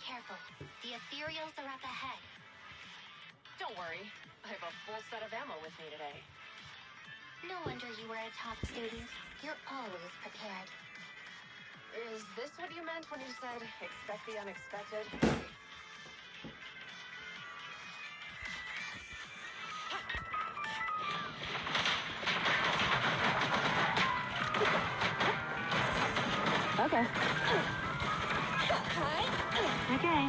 careful. The ethereals are up ahead. Don't worry. I have a full set of ammo with me today. No wonder you were a top student. You're always prepared. Is this what you meant when you said, expect the unexpected? Okay. Okay.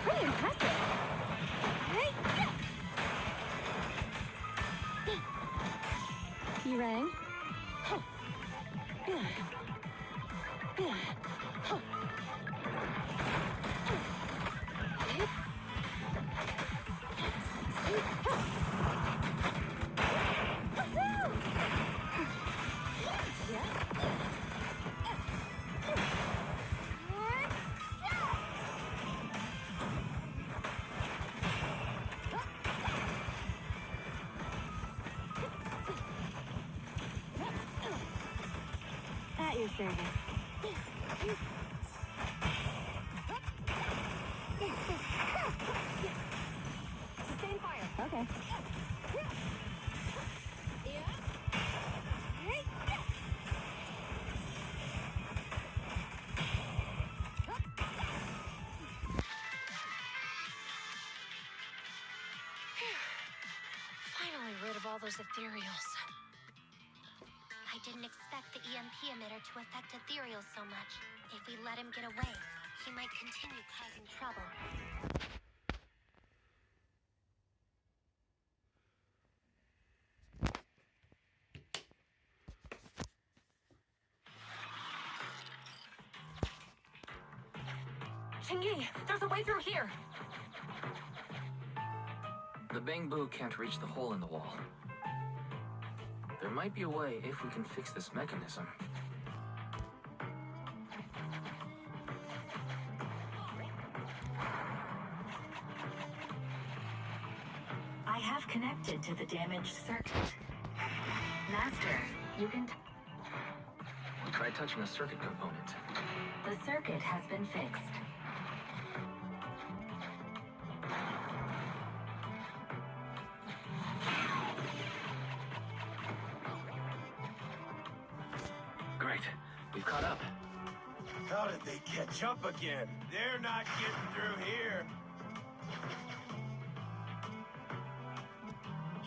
Pretty impressive. You rang? At your service. Sustain fire. Okay. Finally rid of all those ethereals. I didn't expect the EMP emitter to affect ethereals so much. If we let him get away, he might continue causing trouble. Chingy, there's a way through here! The bamboo can't reach the hole in the wall. There might be a way if we can fix this mechanism. I have connected to the damaged circuit. Master, you can... Try touching a circuit component. The circuit has been fixed. Great. We've caught up. How did they catch up again? They're not getting through here.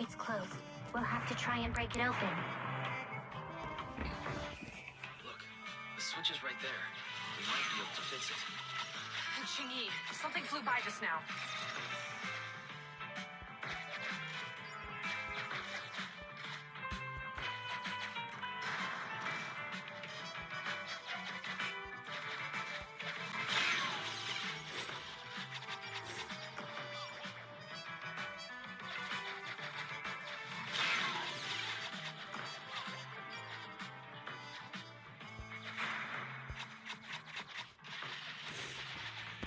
It's closed. We'll have to try and break it open. Look, the switch is right there. We might be able to fix it. Chingy, something flew by just now.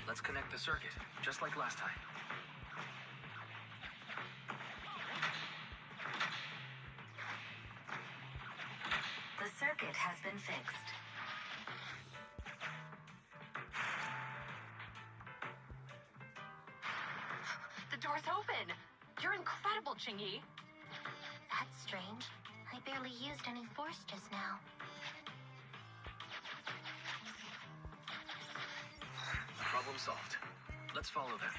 Let's connect the circuit, just like last time. The circuit has been fixed. The door's open! You're incredible, Chingy! That's strange. I barely used any force just now. Problem solved. Let's follow them.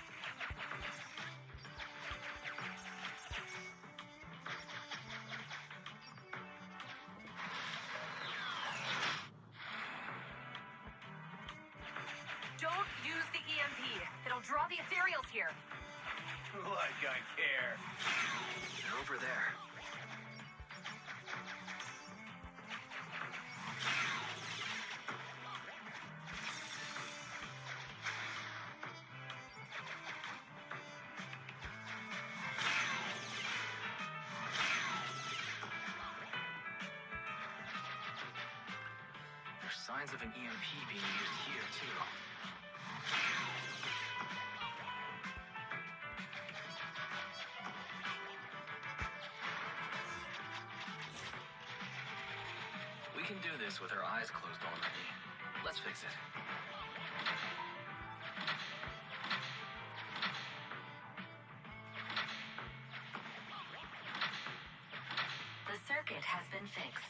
Don't use the EMP. It'll draw the ethereals here. Like I care. They're over there. There's signs of an EMP being used here, too. can do this with our eyes closed already. Let's fix it. The circuit has been fixed.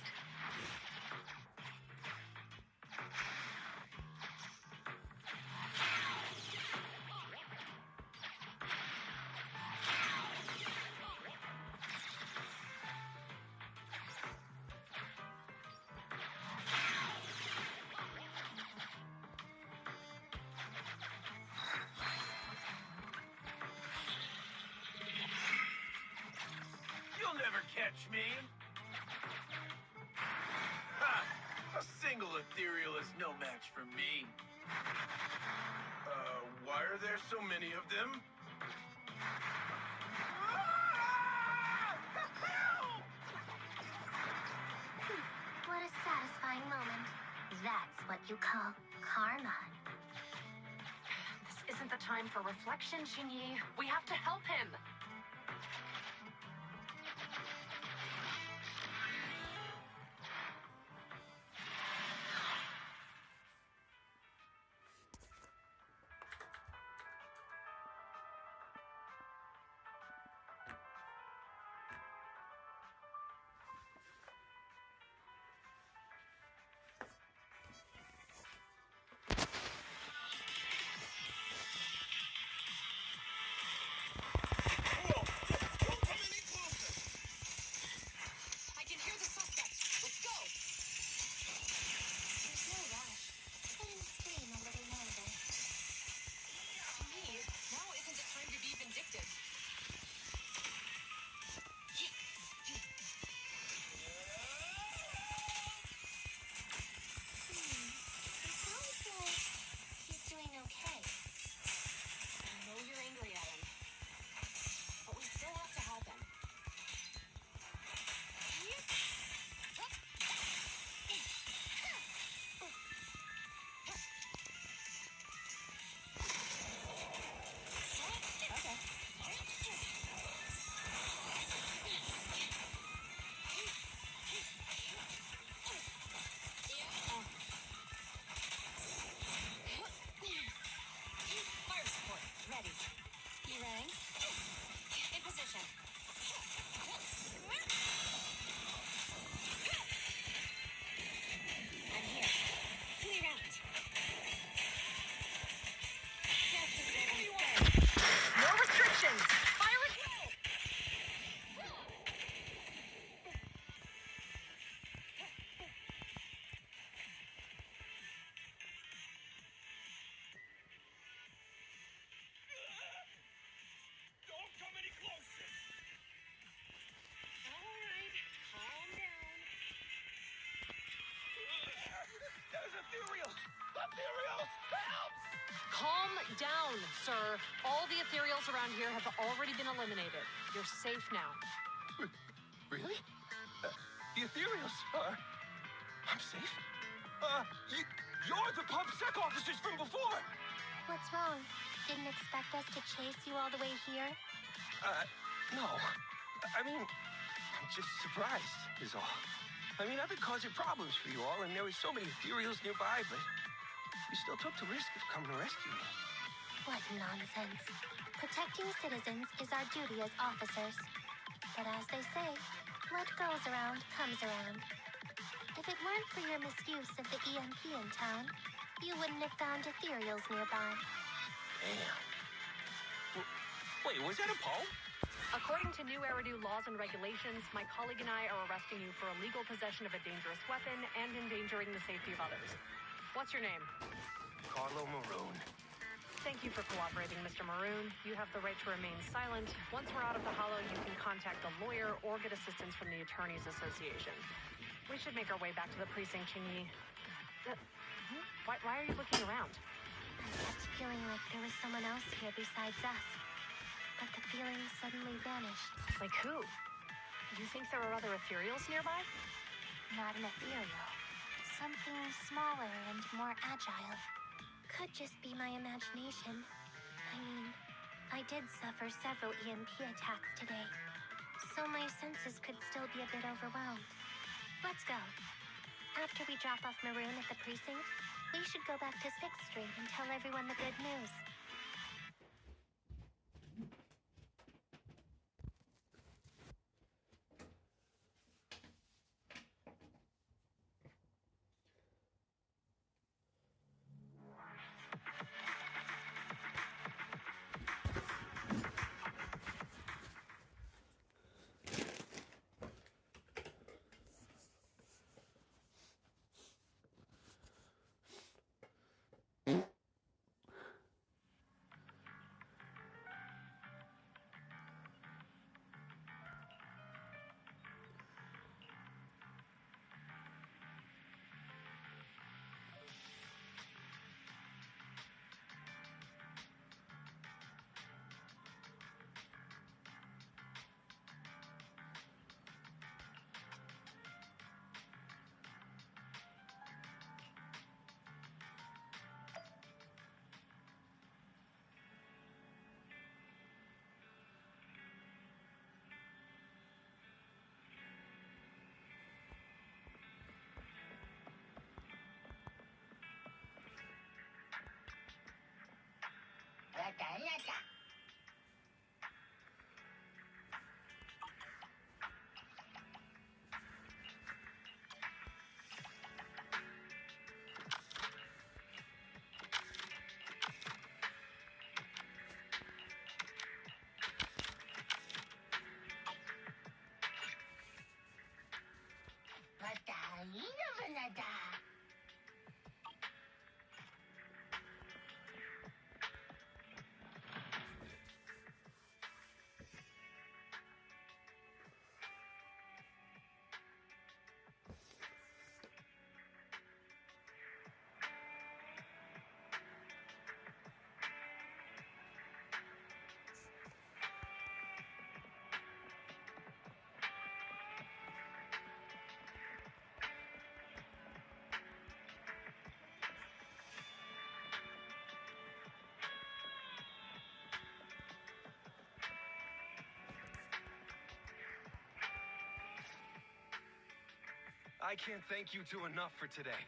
You'll never catch me. Ha! A single ethereal is no match for me. Why are there so many of them? Help! What a satisfying moment. That's what you call karma. This isn't the time for reflection, Xingyi. We have to help him. Whoa! Don't come any closer! I can hear the suspect. Let's go. There's no rush. Let him scream a little longer. Me? Now isn't the time to be vindictive. It sounds like he's doing okay. I know you're angry at him, but we still have to help him. Fire support, ready. You rang? In position. I'm here. Clear out. No restrictions. Fire at will. Don't come any closer! All right, calm down. There's ethereals! Ethereals! Help! Calm down, sir. All the ethereals around here have already been eliminated. You're safe now. Really? The ethereals are... I'm safe? You're the PubSec officers from before! What's wrong? Didn't expect us to chase you all the way here? No. I mean, I'm just surprised, is all. I mean, I've been causing problems for you all, and there were so many ethereals nearby, but you still took the risk of coming to rescue me. What nonsense. Protecting citizens is our duty as officers. But as they say, what goes around comes around. If it weren't for your misuse of the EMP in town, you wouldn't have found ethereals nearby. Damn. Wait, was that a poem? According to new Eridu laws and regulations, my colleague and I are arresting you for illegal possession of a dangerous weapon and endangering the safety of others. What's your name? Carlo Maroon. Thank you for cooperating, Mr. Maroon. You have the right to remain silent. Once we're out of the hollow, you can contact a lawyer or get assistance from the Attorneys Association. We should make our way back to the precinct, Qingyi. Why are you looking around? I kept feeling like there was someone else here besides us. But the feeling suddenly vanished. Like who? Do you think there are other ethereals nearby? Not an ethereal. Something smaller and more agile. Could just be my imagination. I mean, I did suffer several EMP attacks today, so my senses could still be a bit overwhelmed. Let's go. After we drop off Maroon at the precinct, we should go back to 6th Street and tell everyone the good news. I can't thank you two enough for today.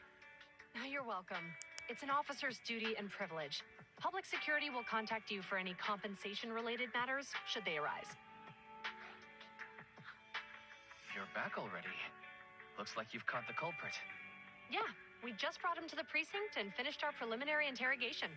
You're welcome. It's an officer's duty and privilege. Public security will contact you for any compensation-related matters, should they arise. You're back already. Looks like you've caught the culprit. Yeah, we just brought him to the precinct and finished our preliminary interrogation.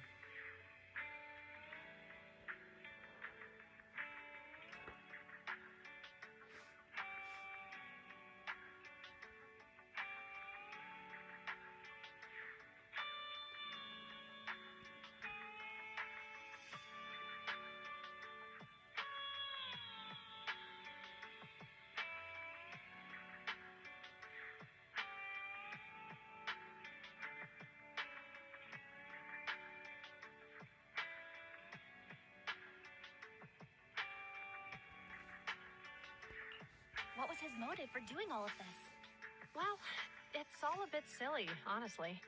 What was his motive for doing all of this? Well, it's all a bit silly, honestly.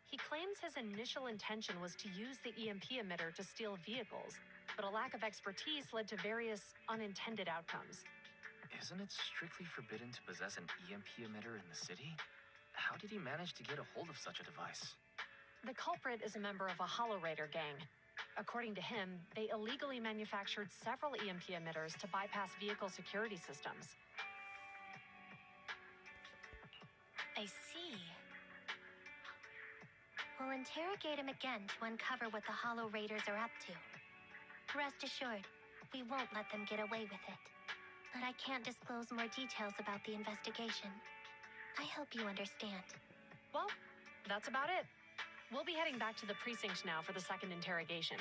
He claims his initial intention was to use the EMP emitter to steal vehicles, but a lack of expertise led to various unintended outcomes. Isn't it strictly forbidden to possess an EMP emitter in the city? How did he manage to get a hold of such a device? The culprit is a member of a Hollow Raider gang. According to him, they illegally manufactured several EMP emitters to bypass vehicle security systems. I see. We'll interrogate him again to uncover what the Hollow Raiders are up to. Rest assured, we won't let them get away with it. But I can't disclose more details about the investigation. I hope you understand. Well, that's about it. We'll be heading back to the precinct now for the second interrogation.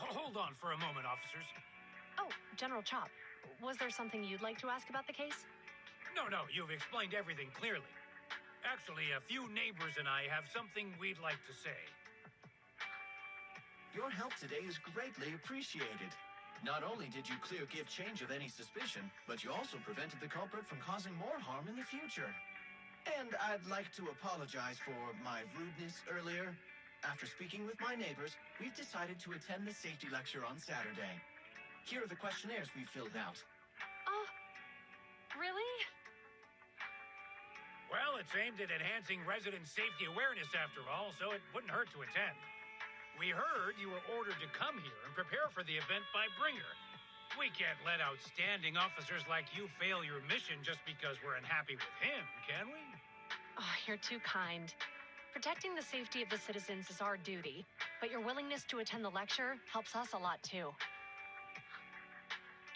Hold on for a moment, officers. Oh, General Chop, was there something you'd like to ask about the case? No, you've explained everything clearly. Actually, a few neighbors and I have something we'd like to say. Your help today is greatly appreciated. Not only did you clear give change of any suspicion, but you also prevented the culprit from causing more harm in the future. And I'd like to apologize for my rudeness earlier. After speaking with my neighbors, we've decided to attend the safety lecture on Saturday. Here are the questionnaires we filled out. Really? Well, it's aimed at enhancing resident safety awareness after all, so it wouldn't hurt to attend. We heard you were ordered to come here and prepare for the event by Bringer. We can't let outstanding officers like you fail your mission just because we're unhappy with him, can we? Oh, you're too kind. Protecting the safety of the citizens is our duty, but your willingness to attend the lecture helps us a lot too.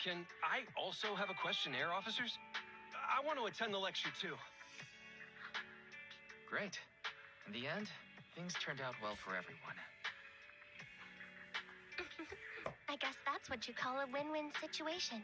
Can I also have a questionnaire, officers? I want to attend the lecture too. Great. In the end, things turned out well for everyone. I guess that's what you call a win-win situation.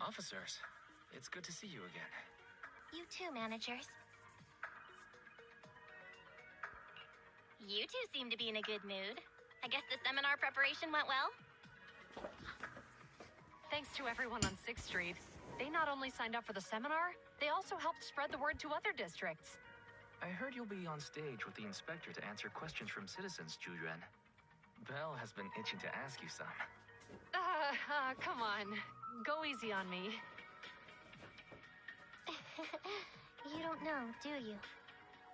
Officers, it's good to see you again. You too, managers. You two seem to be in a good mood. I guess the seminar preparation went well? Thanks to everyone on 6th Street. They not only signed up for the seminar, they also helped spread the word to other districts. I heard you'll be on stage with the inspector to answer questions from citizens, Zhuyuan. Belle has been itching to ask you some. Come on. Go easy on me. You don't know, do you?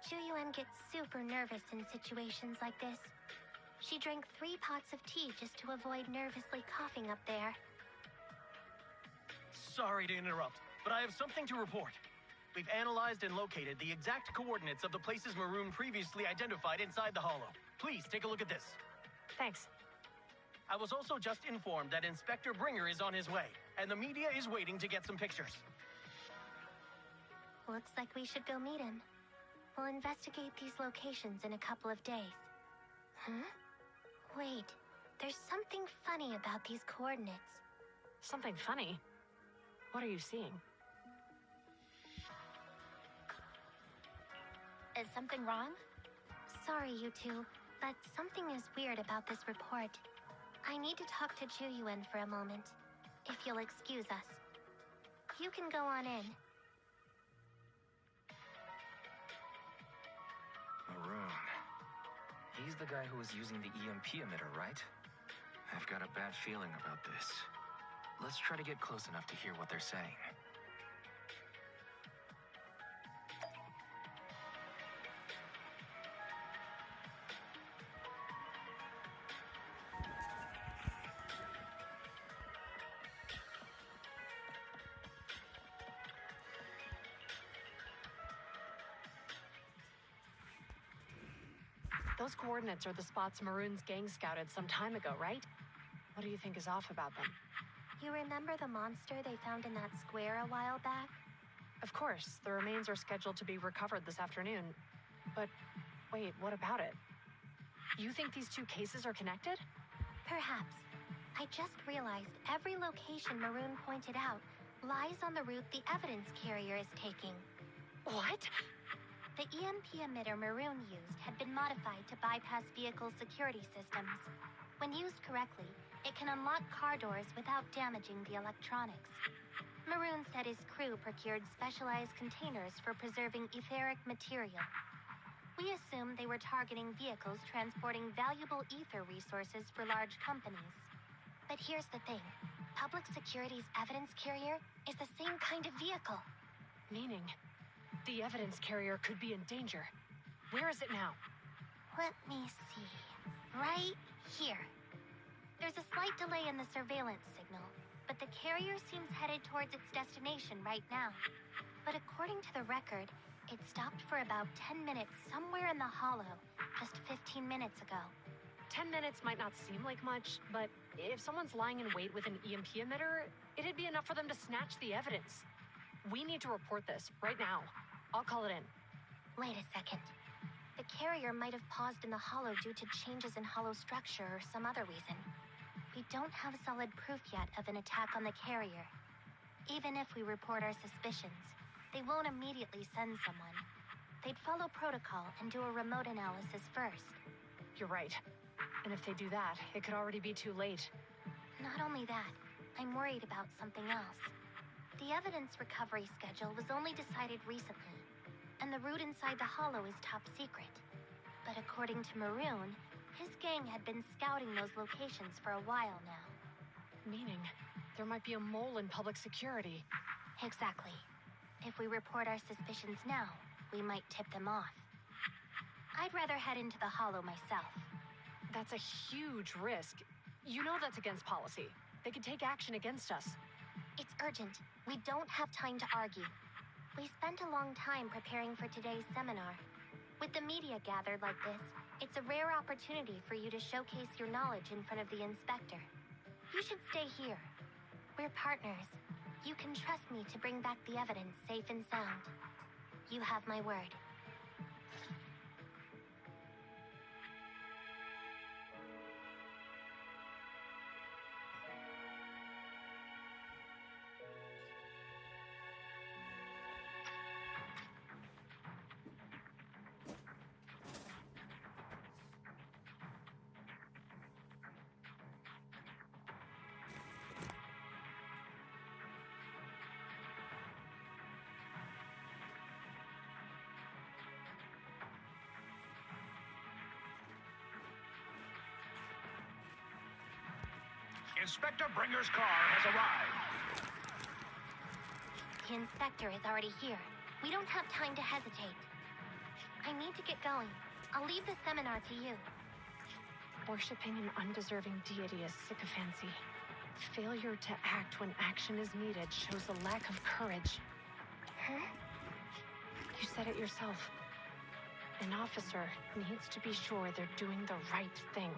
Zhuyuan gets super nervous in situations like this. She drank 3 pots of tea just to avoid nervously coughing up there. Sorry to interrupt, but I have something to report. We've analyzed and located the exact coordinates of the places Maroon previously identified inside the hollow. Please take a look at this. Thanks. I was also just informed that Inspector Bringer is on his way, and the media is waiting to get some pictures. Looks like we should go meet him. We'll investigate these locations in a couple of days. Huh? Wait, there's something funny about these coordinates. Something funny? What are you seeing? Is something wrong? Sorry, you two, but something is weird about this report. I need to talk to Zhuyuan for a moment, if you'll excuse us. You can go on in. Maroon. He's the guy who was using the EMP emitter, right? I've got a bad feeling about this. Let's try to get close enough to hear what they're saying. Those coordinates are the spots Maroon's gang scouted some time ago, right? What do you think is off about them? You remember the monster they found in that square a while back? Of course, the remains are scheduled to be recovered this afternoon. But wait, what about it? You think these two cases are connected? Perhaps. I just realized every location Maroon pointed out lies on the route the evidence carrier is taking. What? The EMP emitter Maroon used had been modified to bypass vehicle security systems. When used correctly, it can unlock car doors without damaging the electronics. Maroon said his crew procured specialized containers for preserving etheric material. We assumed they were targeting vehicles transporting valuable ether resources for large companies. But here's the thing. Public Security's evidence carrier is the same kind of vehicle. Meaning, the evidence carrier could be in danger. Where is it now? Let me see. Right here. There's a slight delay in the surveillance signal, but the carrier seems headed towards its destination right now. But according to the record, it stopped for about 10 minutes somewhere in the hollow, just 15 minutes ago. 10 minutes might not seem like much, but if someone's lying in wait with an EMP emitter, it'd be enough for them to snatch the evidence. We need to report this right now. I'll call it in. Wait a second. The carrier might have paused in the hollow due to changes in hollow structure or some other reason. We don't have solid proof yet of an attack on the carrier. Even if we report our suspicions, they won't immediately send someone. They'd follow protocol and do a remote analysis first. You're right. And if they do that, it could already be too late. Not only that, I'm worried about something else. The evidence recovery schedule was only decided recently, and the route inside the hollow is top secret. But according to Maroon, his gang had been scouting those locations for a while now. Meaning, there might be a mole in public security. Exactly. If we report our suspicions now, we might tip them off. I'd rather head into the hollow myself. That's a huge risk. You know that's against policy. They could take action against us. It's urgent. We don't have time to argue. We spent a long time preparing for today's seminar. With the media gathered like this, it's a rare opportunity for you to showcase your knowledge in front of the inspector. You should stay here. We're partners. You can trust me to bring back the evidence safe and sound. You have my word. Inspector Bringer's car has arrived. The inspector is already here. We don't have time to hesitate. I need to get going. I'll leave the seminar to you. Worshipping an undeserving deity is sycophancy. Failure to act when action is needed shows a lack of courage. Huh? You said it yourself. An officer needs to be sure they're doing the right thing.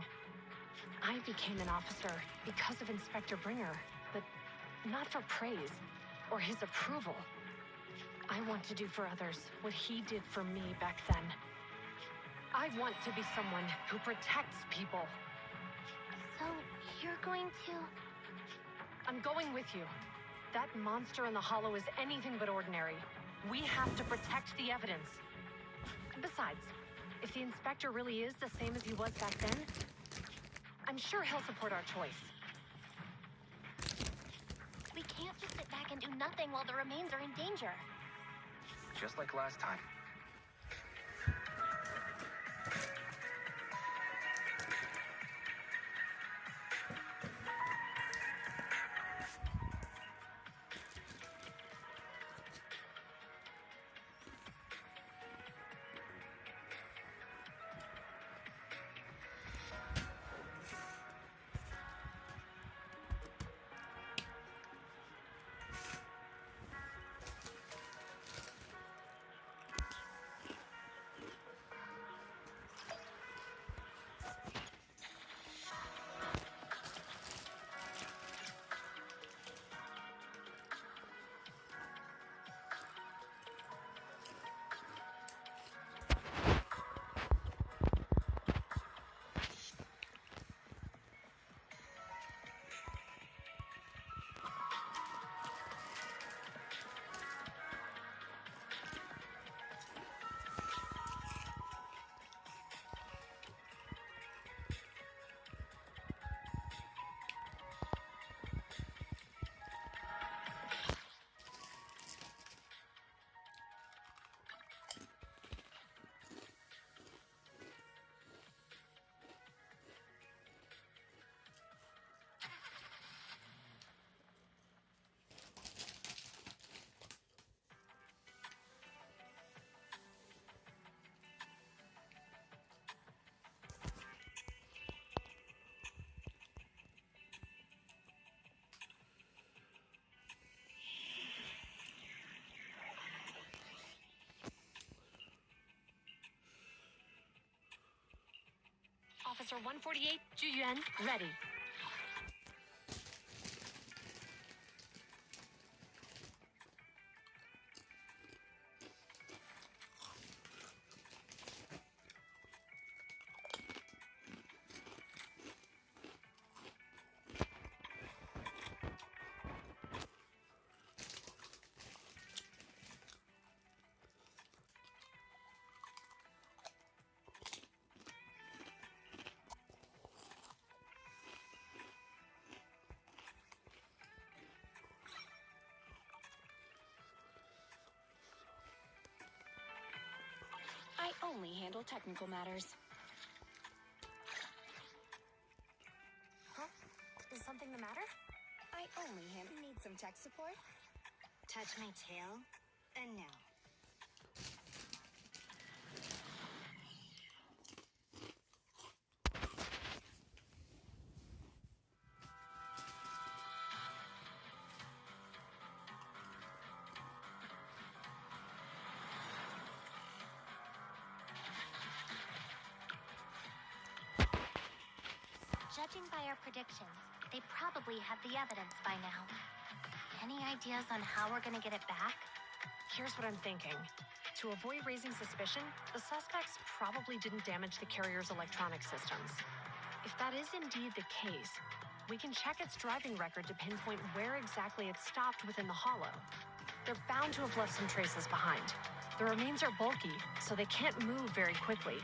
I became an officer because of Inspector Bringer, but not for praise or his approval. I want to do for others what he did for me back then. I want to be someone who protects people. So, you're going to... I'm going with you. That monster in the hollow is anything but ordinary. We have to protect the evidence. Besides, if the inspector really is the same as he was back then, I'm sure he'll support our choice. We can't just sit back and do nothing while the remains are in danger. Just like last time. Officer 148, Juyuan, ready. I only handle technical matters. Huh? Is something the matter? I only handle... Need some tech support? Touch my tail? And now. Judging by our predictions, they probably have the evidence by now. Any ideas on how we're gonna get it back? Here's what I'm thinking. To avoid raising suspicion, the suspects probably didn't damage the carrier's electronic systems. If that is indeed the case, we can check its driving record to pinpoint where exactly it stopped within the hollow. They're bound to have left some traces behind. The remains are bulky, so they can't move very quickly.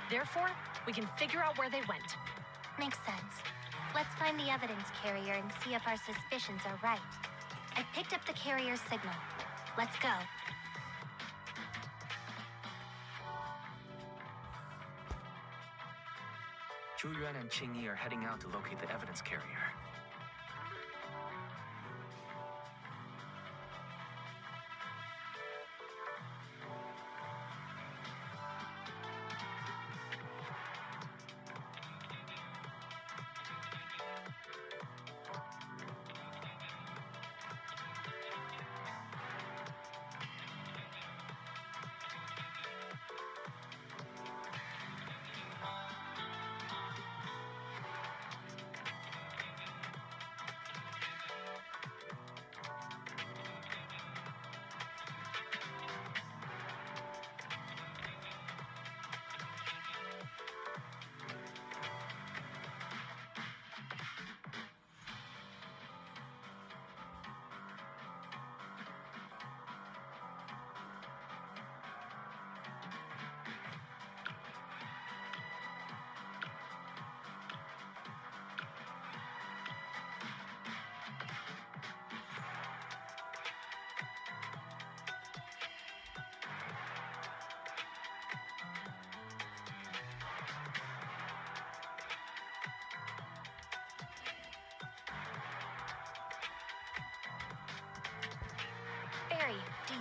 Therefore, we can figure out where they went. Makes sense. Let's find the evidence carrier and see if our suspicions are right. I picked up the carrier's signal. Let's go. Zhu Yuan and Qing Yi are heading out to locate the evidence carrier.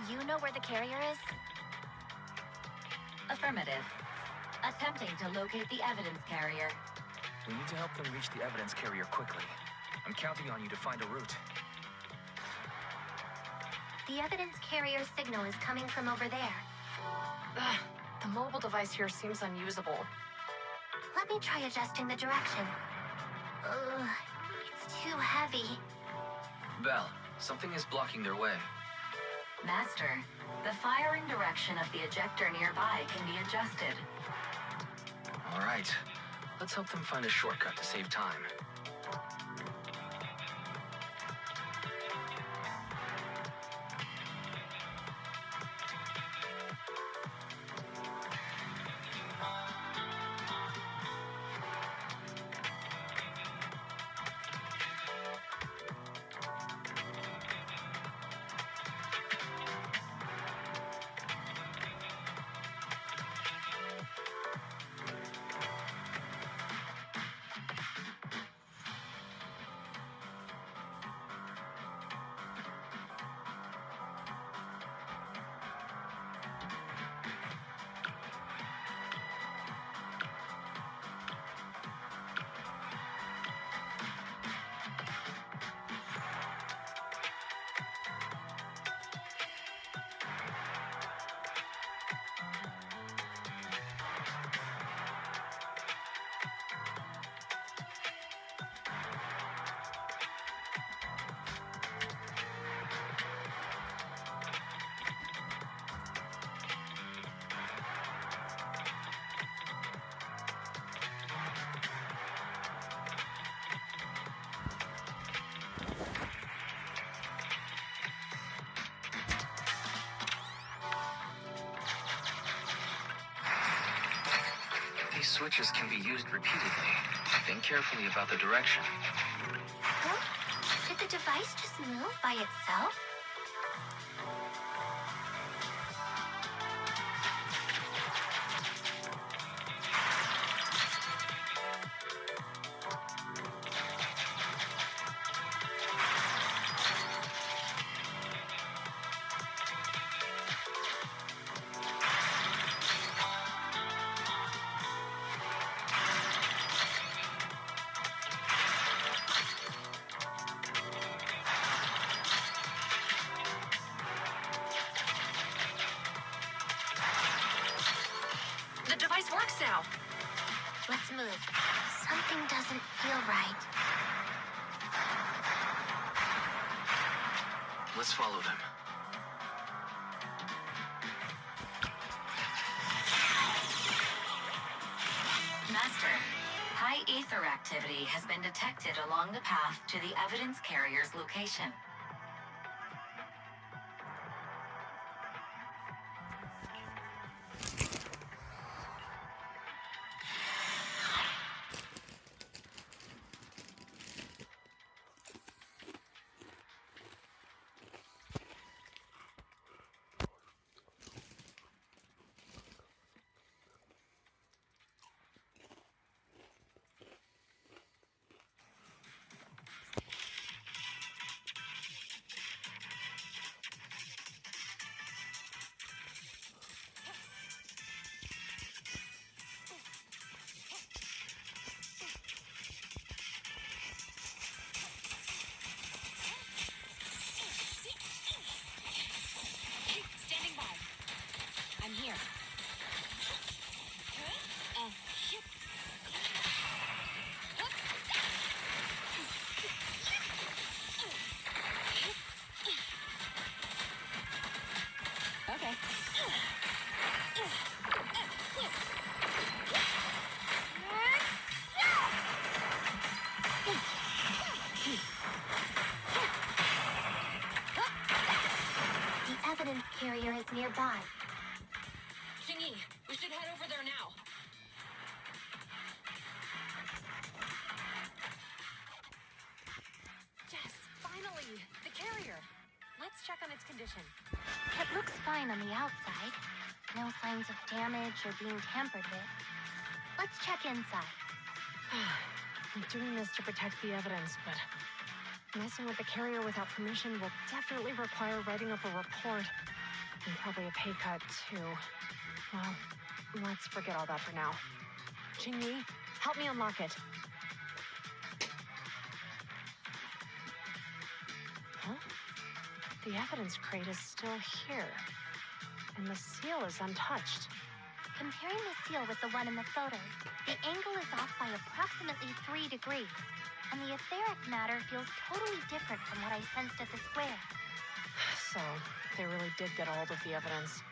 you know where the carrier is? Affirmative. Attempting to locate the evidence carrier. We need to help them reach the evidence carrier quickly. I'm counting on you to find a route. The evidence carrier signal is coming from over there. Ugh, the mobile device here seems unusable. Let me try adjusting the direction. Ugh, it's too heavy. Belle, something is blocking their way. Master, the firing direction of the ejector nearby can be adjusted. All right. Let's help them find a shortcut to save time. These switches can be used repeatedly. Think carefully about the direction. Huh? Did the device just move by itself? The device works now. Let's move. Something doesn't feel right. Let's follow them. Master, high ether activity has been detected along the path to the evidence carrier's location. Standing by. I'm here. Okay. The evidence carrier is nearby. Xingyi, we should head over there now. Yes, finally! The carrier! Let's check on its condition. It looks fine on the outside. No signs of damage or being tampered with. Let's check inside. I'm doing this to protect the evidence, but messing with the carrier without permission will definitely require writing up a report. And probably a pay cut, too. Well, let's forget all that for now. Jingyi, help me unlock it. Huh? The evidence crate is still here. And the seal is untouched. Comparing the seal with the one in the photo, the angle is off by approximately 3 degrees, and the etheric matter feels totally different from what I sensed at the square. So, they really did get a hold of the evidence.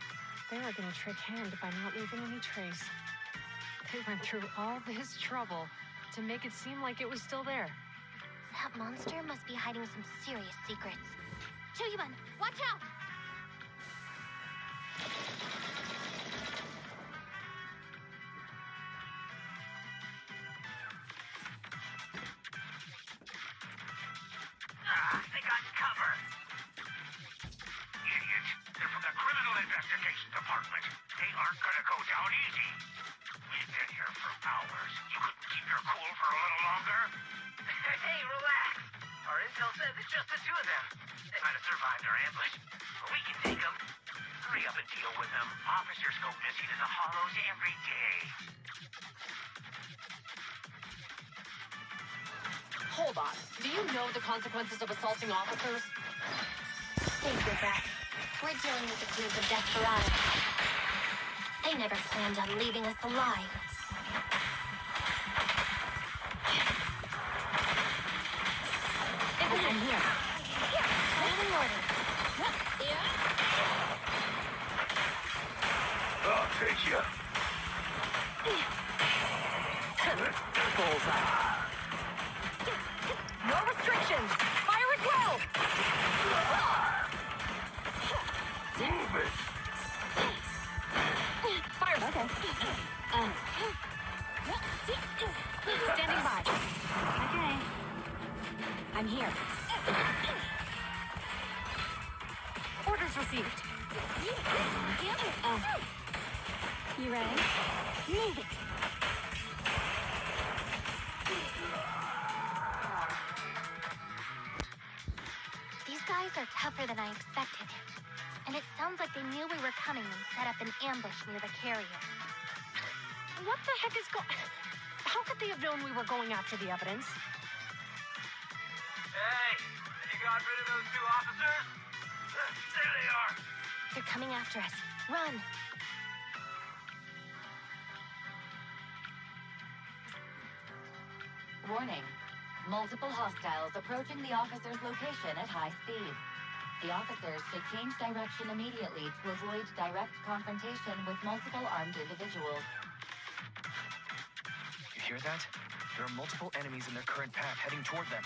They were getting trick-handed by not leaving any trace. They went through all this trouble to make it seem like it was still there. That monster must be hiding some serious secrets. Chuyuban, watch out! They got cover. Idiots. They're from the Criminal Investigation Department. They aren't gonna go down easy. We've been here for hours. You couldn't keep your cool for a little longer? Hey, relax. Our intel says it's just the two of them. They might have survived our ambush, but we can take them. Hurry up and deal with them. Officers go missing in the hollows every day. Hold on. Do you know the consequences of assaulting officers? Think with that. We're dealing with a group of desperados. They never planned on leaving us alive. I'm here. All in order. I'll take you. Bullseye. No restrictions! Fire at will! Move it. Fire! Okay. Standing by. Okay. I'm here. Orders received. You ready? Move it! These guys are tougher than I expected. And it sounds like they knew we were coming and set up an ambush near the carrier. What the heck is How could they have known we were going after the evidence? Hey, you got rid of those two officers? There they are. They're coming after us. Run! Warning. Multiple hostiles approaching the officer's location at high speed. The officers should change direction immediately to avoid direct confrontation with multiple armed individuals. You hear that? There are multiple enemies in their current path heading toward them.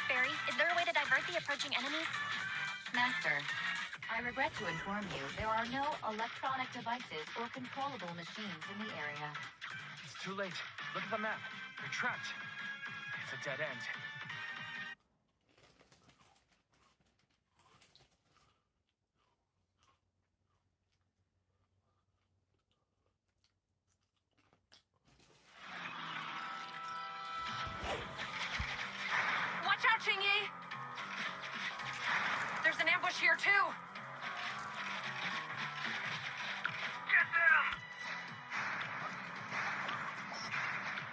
Barry, is there a way to divert the approaching enemies? Master, I regret to inform you there are no electronic devices or controllable machines in the area. It's too late. Look at the map. They're trapped. It's a dead end. Watch out, Jingyi! There's an ambush here, too! Get them!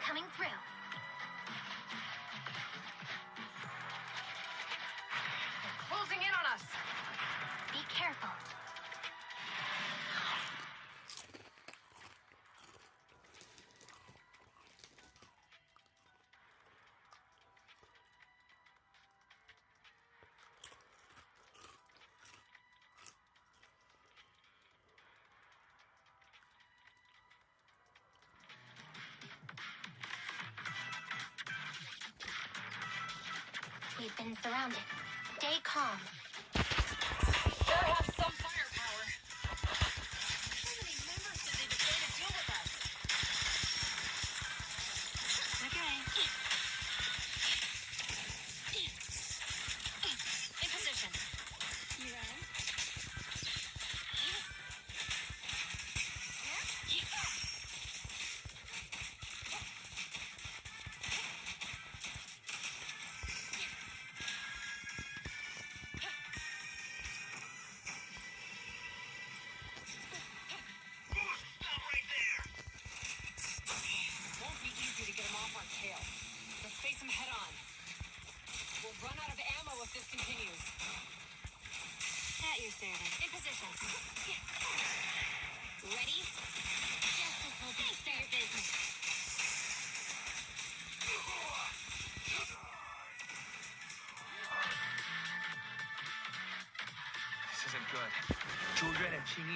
Coming through. They're closing in on us! Be careful. We've been surrounded. Stay calm. Sure have some firepower. So many members did they deploy to deal with us? Okay. In position. You ready?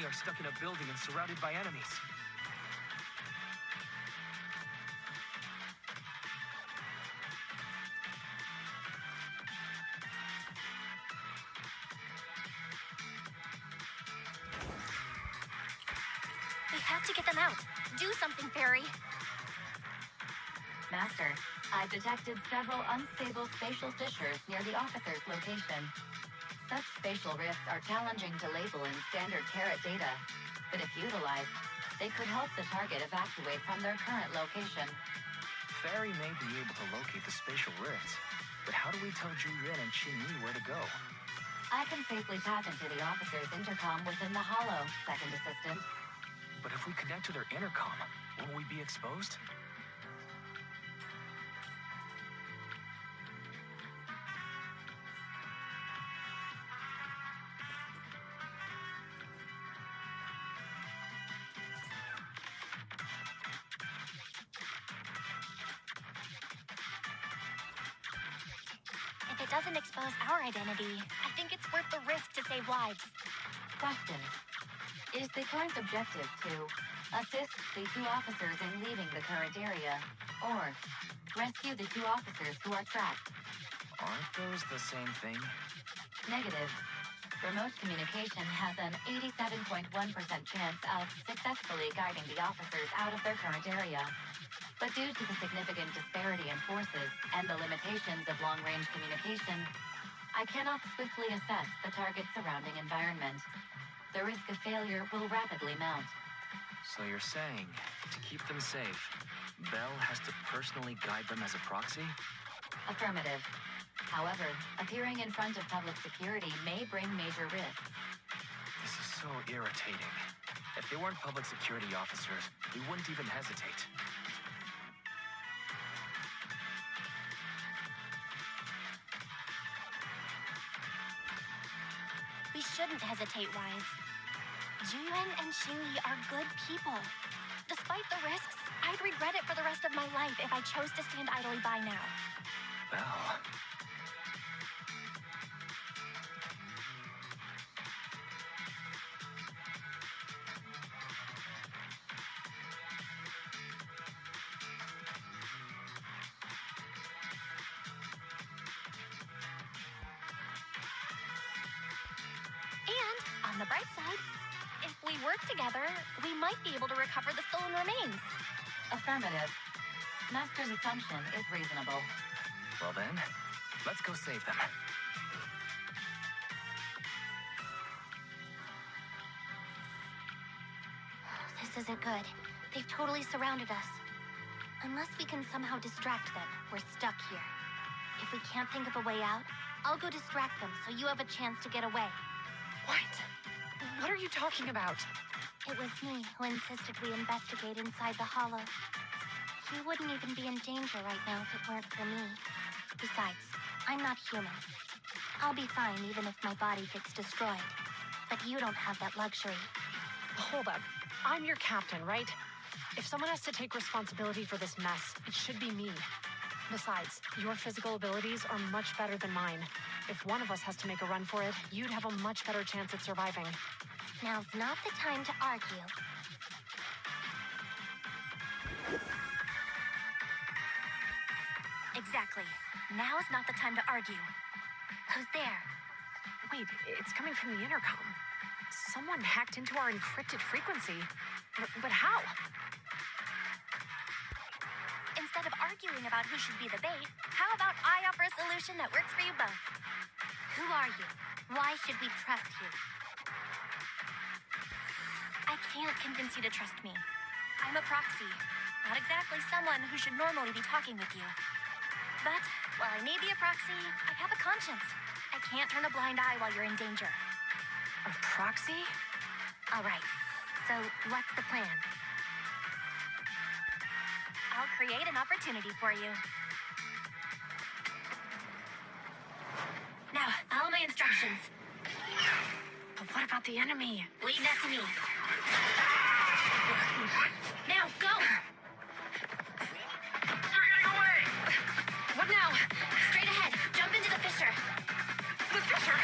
are stuck in a building and surrounded by enemies. We have to get them out. Do something, Perry. Master, I've detected several unstable spatial fissures near the officer's location. Such spatial rifts are challenging to label in standard carat data, but if utilized, they could help the target evacuate from their current location. Fairy may be able to locate the spatial rifts, but how do we tell Julian and Qingyi where to go? I can safely tap into the officer's intercom within the hollow, Second Assistant. But if we connect to their intercom, won't we be exposed? If it doesn't expose our identity, I think it's worth the risk to save lives. Question. Is the current objective to assist the two officers in leaving the current area, or rescue the two officers who are trapped? Aren't those the same thing? Negative. Remote communication has an 87.1% chance of successfully guiding the officers out of their current area. But due to the significant disparity in forces and the limitations of long-range communication, I cannot swiftly assess the target's surrounding environment. The risk of failure will rapidly mount. So you're saying, to keep them safe, Bell has to personally guide them as a proxy? Affirmative. However, appearing in front of public security may bring major risks. This is so irritating. If they weren't public security officers, we wouldn't even hesitate. We shouldn't hesitate, Wise. Juyuan and Xingyi are good people. Despite the risks, I'd regret it for the rest of my life if I chose to stand idly by now. Bell. And, on the bright side, if we work together, we might be able to recover the stolen remains. Affirmative. Master's assumption is reasonable. Well then, let's go save them. This isn't good. They've totally surrounded us. Unless we can somehow distract them, we're stuck here. If we can't think of a way out, I'll go distract them so you have a chance to get away. What? What are you talking about? It was me who insisted we investigate inside the hollow. He wouldn't even be in danger right now if it weren't for me. Besides, I'm not human. I'll be fine even if my body gets destroyed. But you don't have that luxury. Hold up. I'm your captain, right? If someone has to take responsibility for this mess, it should be me. Besides, your physical abilities are much better than mine. If one of us has to make a run for it, you'd have a much better chance at surviving. Now's not the time to argue. Exactly. Now's not the time to argue. Who's there? Wait, it's coming from the intercom. Someone hacked into our encrypted frequency. But how? Instead of arguing about who should be the bait, how about I offer a solution that works for you both? Who are you? Why should we trust you? I can't convince you to trust me. I'm a proxy. Not exactly someone who should normally be talking with you. But, while I may be a proxy, I have a conscience. I can't turn a blind eye while you're in danger. A proxy? All right. So, what's the plan? I'll create an opportunity for you. Now, follow my instructions. But what about the enemy? Leave that to me. Now, go! They're getting away! What now? Straight ahead. Jump into the fissure. The fissure!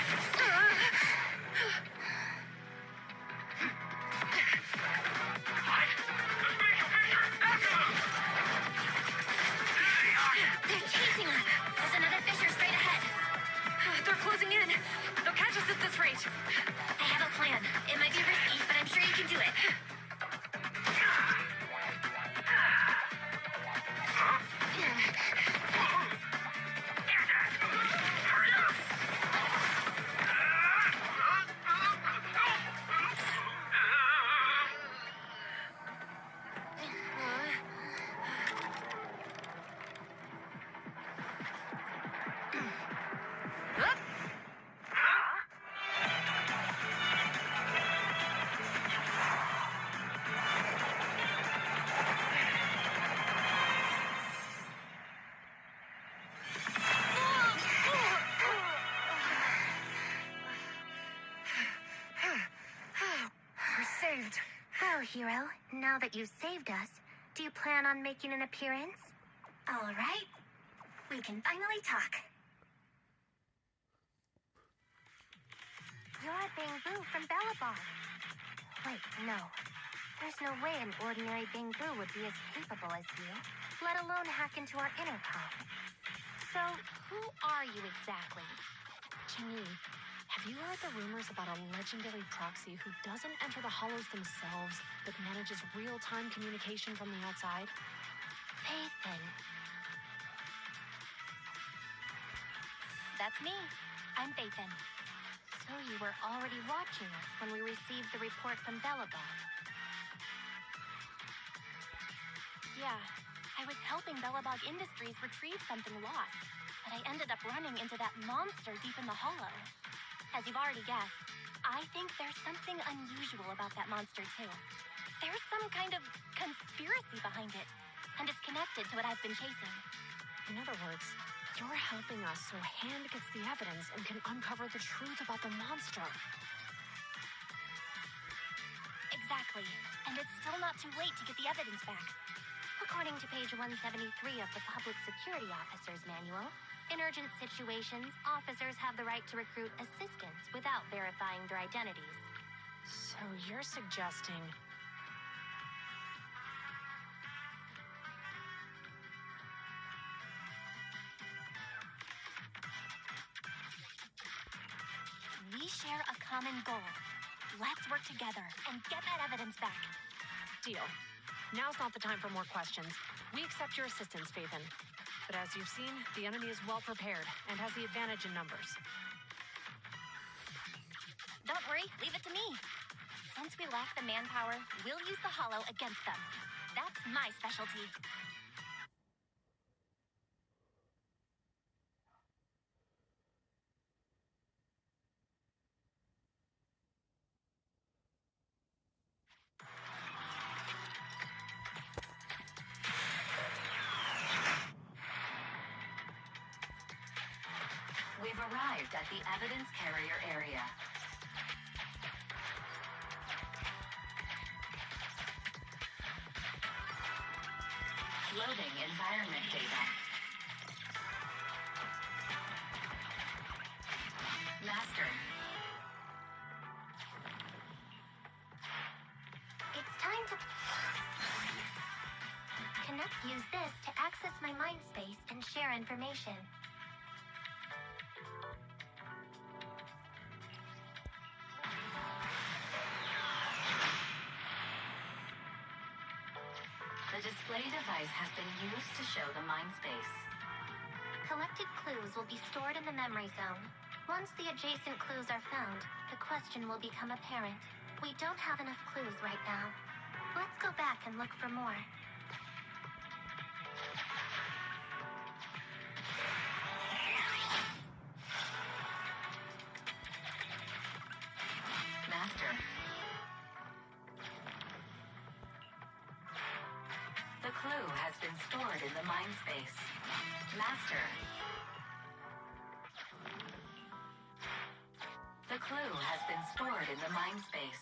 hero, now that you've saved us, do you plan on making an appearance? All right. We can finally talk. You're Bang-Boo from Bellabong. Wait, no. There's no way an ordinary Bang-Boo would be as capable as you, let alone hack into our intercom. So, who are you exactly? Chingy, have you heard the rumors about a legendary proxy who doesn't enter the hollows themselves, but manages real-time communication from the outside? Phaethon. That's me. I'm Phaethon. So you were already watching us when we received the report from Bellabong. Yeah, I was helping Bellabog Industries retrieve something lost, but I ended up running into that monster deep in the hollow. As you've already guessed, I think there's something unusual about that monster too. There's some kind of conspiracy behind it, and it's connected to what I've been chasing. In other words, you're helping us so Hand gets the evidence and can uncover the truth about the monster. Exactly, and it's still not too late to get the evidence back. According to page 173 of the Public Security Officer's Manual, in urgent situations, officers have the right to recruit assistants without verifying their identities. So you're suggesting... We share a common goal. Let's work together and get that evidence back. Deal. Now's not the time for more questions. We accept your assistance, Phaethon. But as you've seen, the enemy is well prepared and has the advantage in numbers. Don't worry, leave it to me. Since we lack the manpower, we'll use the hollow against them. That's my specialty. We've arrived at the evidence carrier area. Loading environment data. Master. It's time to... Use this to access my mind space and share information. The display device has been used to show the mind space. Collected clues will be stored in the memory zone. Once the adjacent clues are found, the question will become apparent. We don't have enough clues right now. Let's go back and look for more. Master. The clue has been stored in the mind space. Master. The clue has been stored in the mind space.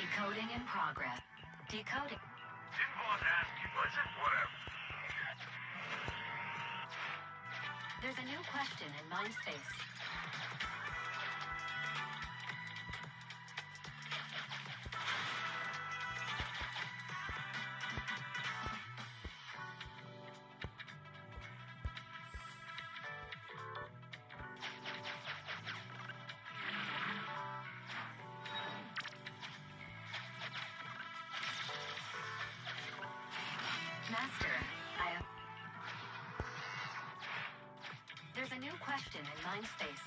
Decoding in progress. Decoding. Didn't boss ask you, was it? Whatever. There's a new question in Mindspace. Master, There's a new question in Mindspace.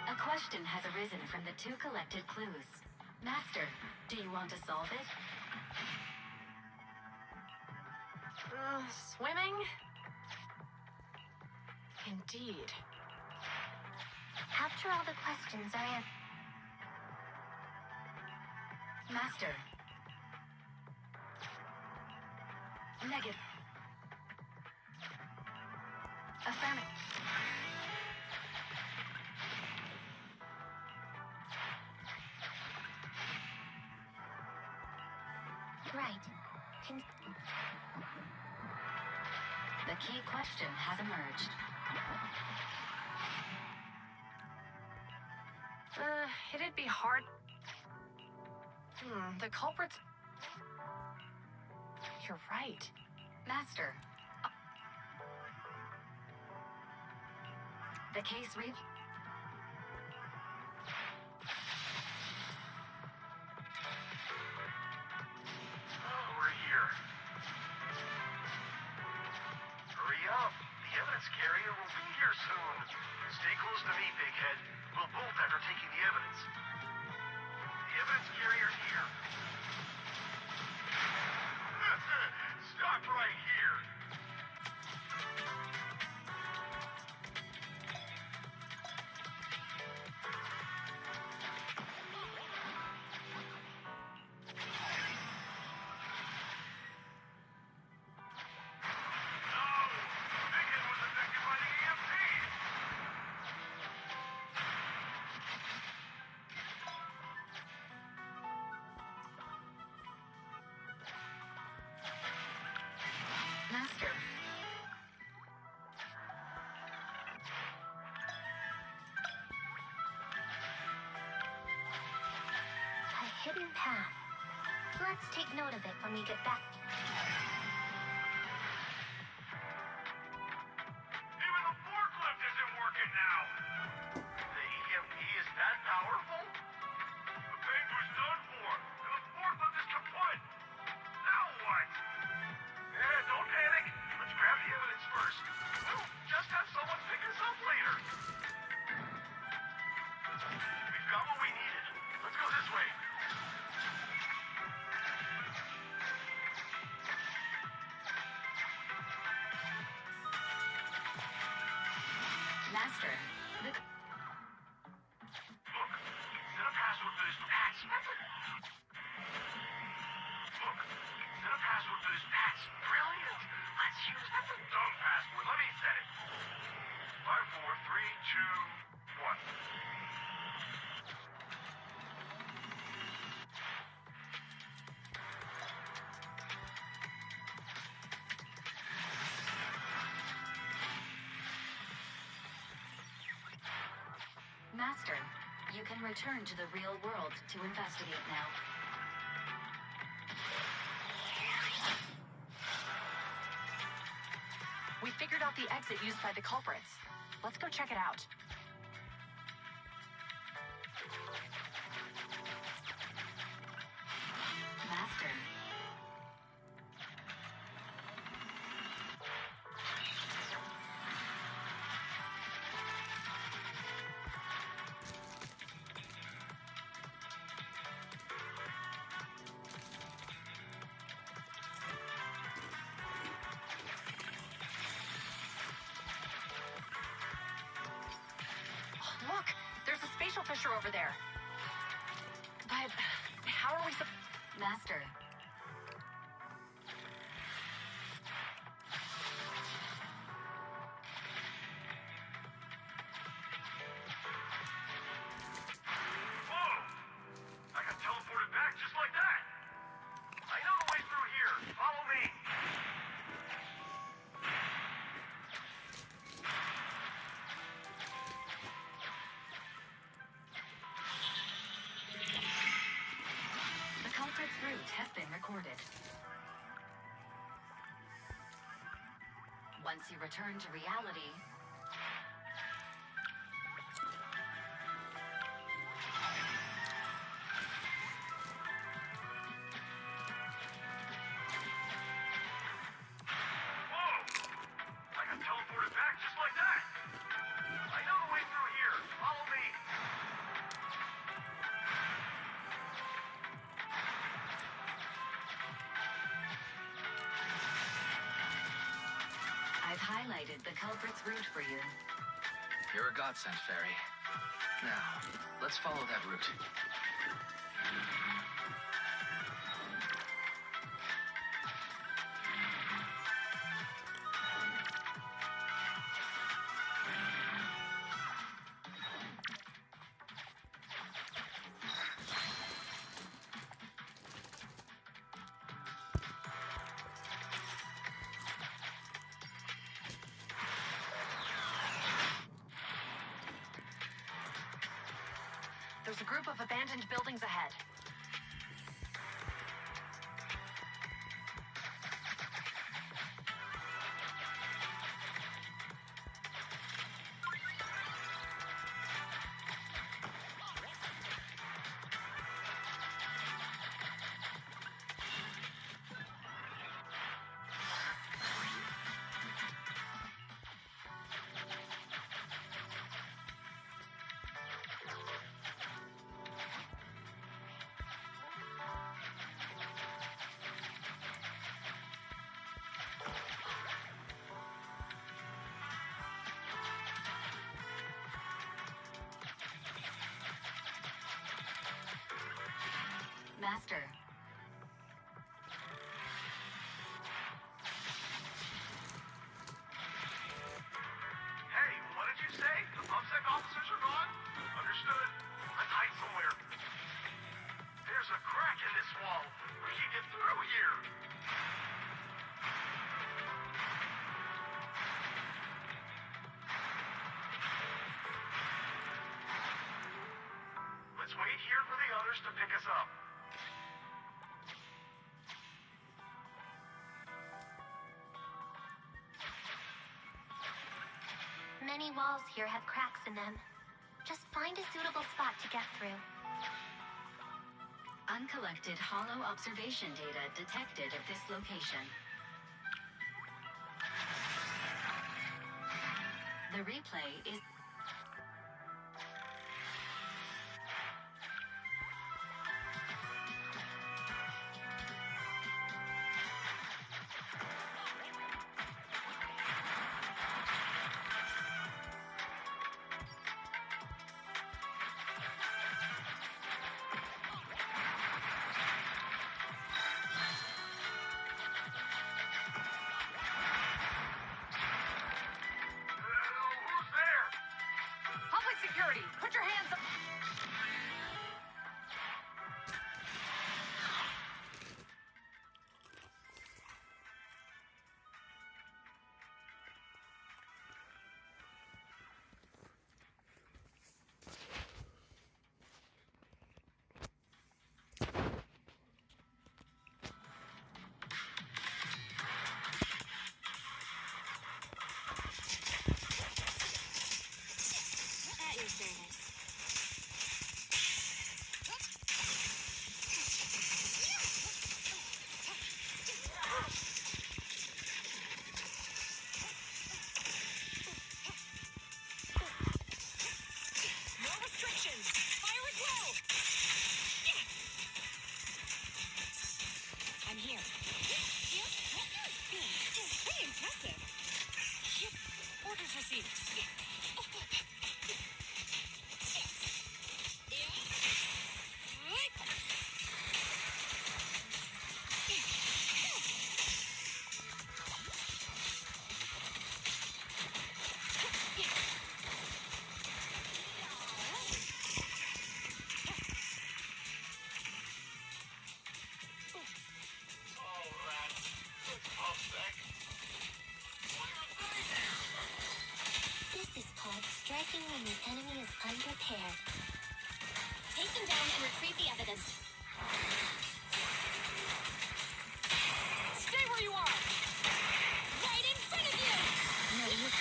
A question has arisen from the two collected clues. Master, do you want to solve it? Swimming? Indeed. After all the questions are answered. Master. Negative. Affirmative. Right. The key question has emerged. It'd be hard. The culprits... You're right. Master. The case read... We're here. Hurry up. The evidence carrier will be here soon. Stay close to me, big head. We'll bolt after taking the evidence. The evidence carrier's here. Stop right here. Master. A hidden path. Let's take note of it when we get back. Even the forklift isn't working now. The EMP is that powerful? The paint was done for, and the forklift is kaput. Now what? Don't panic. Let's grab the evidence first. We'll just have someone pick us up later. We've got what we needed. Let's go this way. You can return to the real world to investigate now. We figured out the exit used by the culprits. Let's go check it out. Master. Look, there's a spatial fissure over there. But how are we Master. Whoa! I got teleported back just like that. I know the way through here. Follow me. The culprit's route has been recorded. Once you return to reality, Whoa! I got teleported back just like that. I know the way through here. Follow me. I've highlighted the culprit's route for you. You're a godsend, Fairy. Now, let's follow that route. There's a group of abandoned buildings ahead. Master. Hey, what did you say? The PubSec officers are gone? Understood. Let's hide somewhere. There's a crack in this wall. We can get through here. Let's wait here for the others to pick us up. Many walls here have cracks in them. Just find a suitable spot to get through. Uncollected hollow observation data detected at this location. The replay is... Who's there? easy. This is called striking when the enemy is unprepared. Take them down and retrieve the evidence. Stay where you are. Right in front of you! No, you're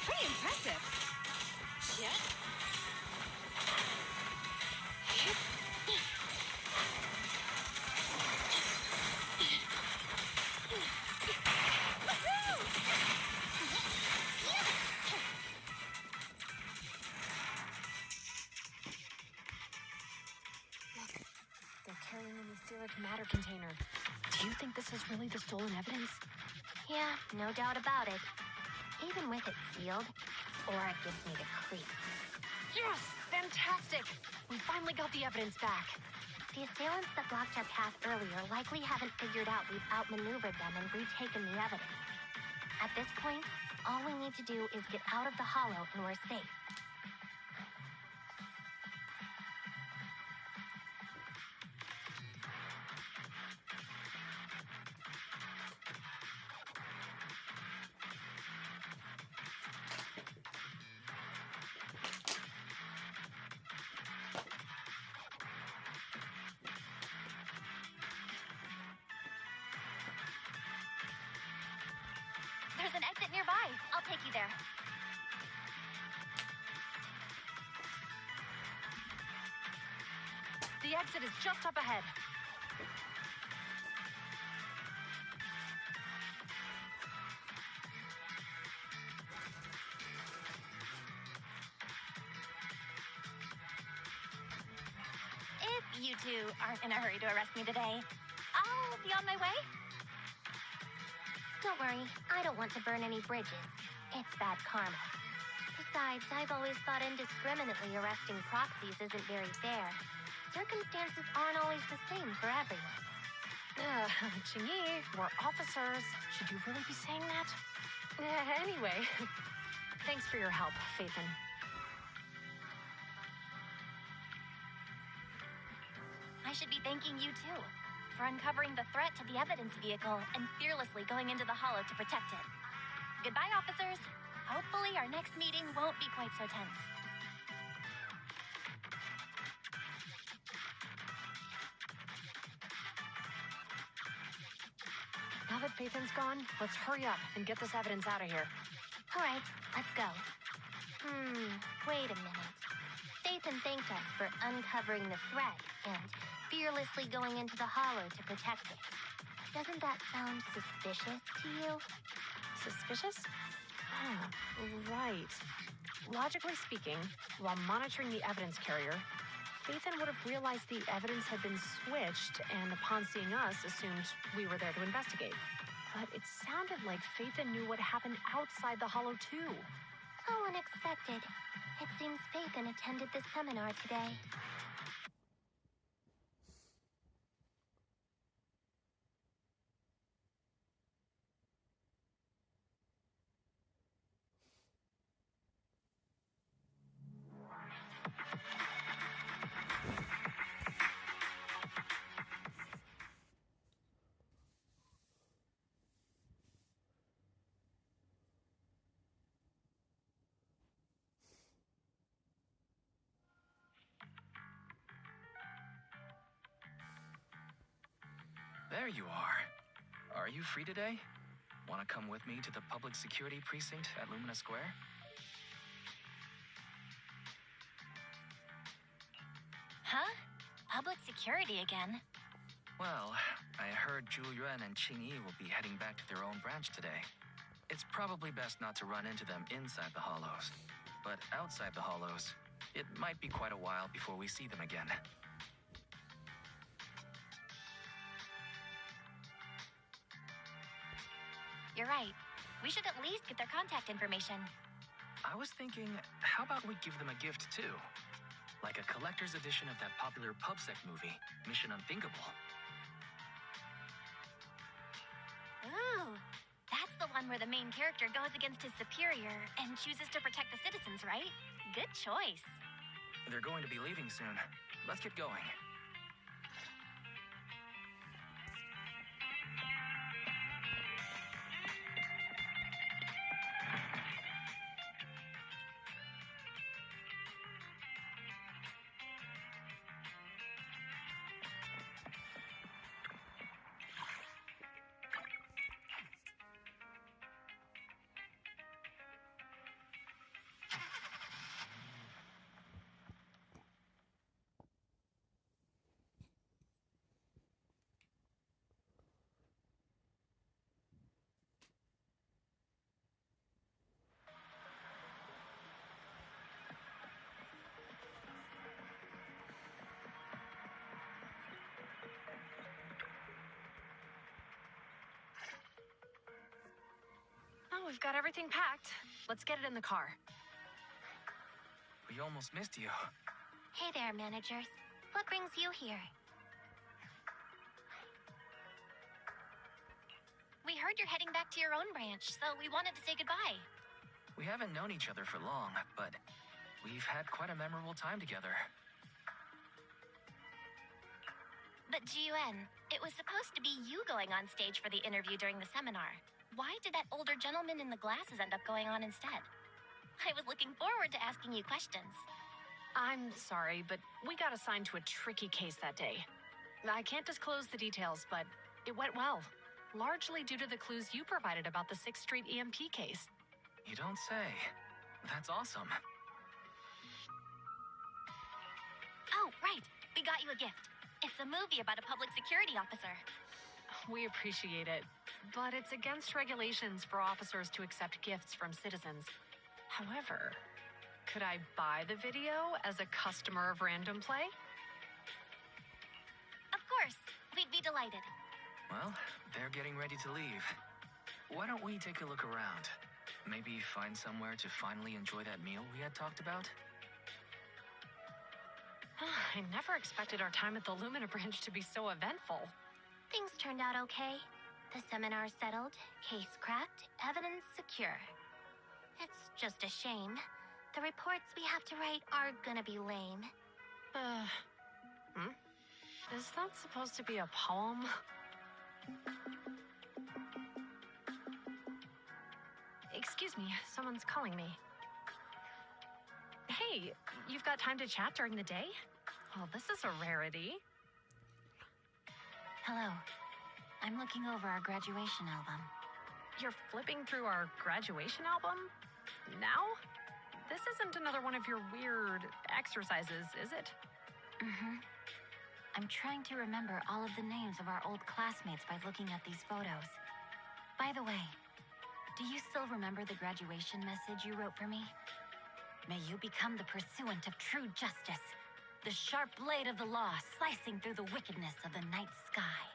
pretty impressive. Yeah. They're carrying an etheric matter container. Do you think this is really the stolen evidence? Yeah, no doubt about it. Even with it sealed, its aura gives me the creeps. Yes! Fantastic! We finally got the evidence back. The assailants that blocked our path earlier likely haven't figured out we've outmaneuvered them and retaken the evidence. At this point, all we need to do is get out of the hollow and we're safe. There's an exit nearby. I'll take you there. The exit is just up ahead. If you two aren't in a hurry to arrest me today, I'll be on my way. Don't worry, I don't want to burn any bridges. It's bad karma. Besides, I've always thought indiscriminately arresting proxies isn't very fair. Circumstances aren't always the same for everyone. Chingy, we're officers. Should you really be saying that? Anyway, thanks for your help, Phaethon. I should be thanking you too for uncovering the threat to the evidence vehicle and fearlessly going into the hollow to protect it. Goodbye, officers. Hopefully our next meeting won't be quite so tense. Now that Phaethon's gone, let's hurry up and get this evidence out of here. All right, let's go. Wait a minute. Phaethon thanked us for uncovering the threat and fearlessly going into the hollow to protect it. Doesn't that sound suspicious to you? Suspicious? Right. Logically speaking, while monitoring the evidence carrier, Phaethon would have realized the evidence had been switched and upon seeing us assumed we were there to investigate. But it sounded like Phaethon knew what happened outside the hollow too. How unexpected. It seems Phaethon attended the seminar today. There you are. Are you free today? Want to come with me to the public security precinct at Lumina Square? Huh? Public security again? Well, I heard Zhu Yuan and Qing Yi will be heading back to their own branch today. It's probably best not to run into them inside the hollows. But outside the hollows, it might be quite a while before we see them again. You're right. We should at least get their contact information. I was thinking, how about we give them a gift too? Like a collector's edition of that popular PubSec movie, Mission Unthinkable. Ooh, that's the one where the main character goes against his superior and chooses to protect the citizens, right? Good choice. They're going to be leaving soon. Let's get going. Oh, we've got everything packed. Let's get it in the car. We almost missed you. Hey there, managers. What brings you here? We heard you're heading back to your own branch, so we wanted to say goodbye. We haven't known each other for long, but we've had quite a memorable time together. But Ji-Yuan, it was supposed to be you going on stage for the interview during the seminar. Why did that older gentleman in the glasses end up going on instead? I was looking forward to asking you questions. I'm sorry, but we got assigned to a tricky case that day. I can't disclose the details, but it went well. Largely due to the clues you provided about the 6th Street EMP case. You don't say. That's awesome. Oh, right. We got you a gift. It's a movie about a public security officer. We appreciate it, but it's against regulations for officers to accept gifts from citizens. However, could I buy the video as a customer of Random Play? Of course. We'd be delighted. Well, they're getting ready to leave. Why don't we take a look around? Maybe find somewhere to finally enjoy that meal we had talked about? I never expected our time at the Lumina branch to be so eventful. Things turned out okay. The seminar settled, case cracked, evidence secure. It's just a shame. The reports we have to write are gonna be lame. Is that supposed to be a poem? Excuse me, someone's calling me. Hey, you've got time to chat during the day? Well, this is a rarity. Hello. I'm looking over our graduation album. You're flipping through our graduation album? Now? This isn't another one of your weird exercises, is it? I'm trying to remember all of the names of our old classmates by looking at these photos. By the way, do you still remember the graduation message you wrote for me? May you become the pursuant of true justice, the sharp blade of the law slicing through the wickedness of the night sky.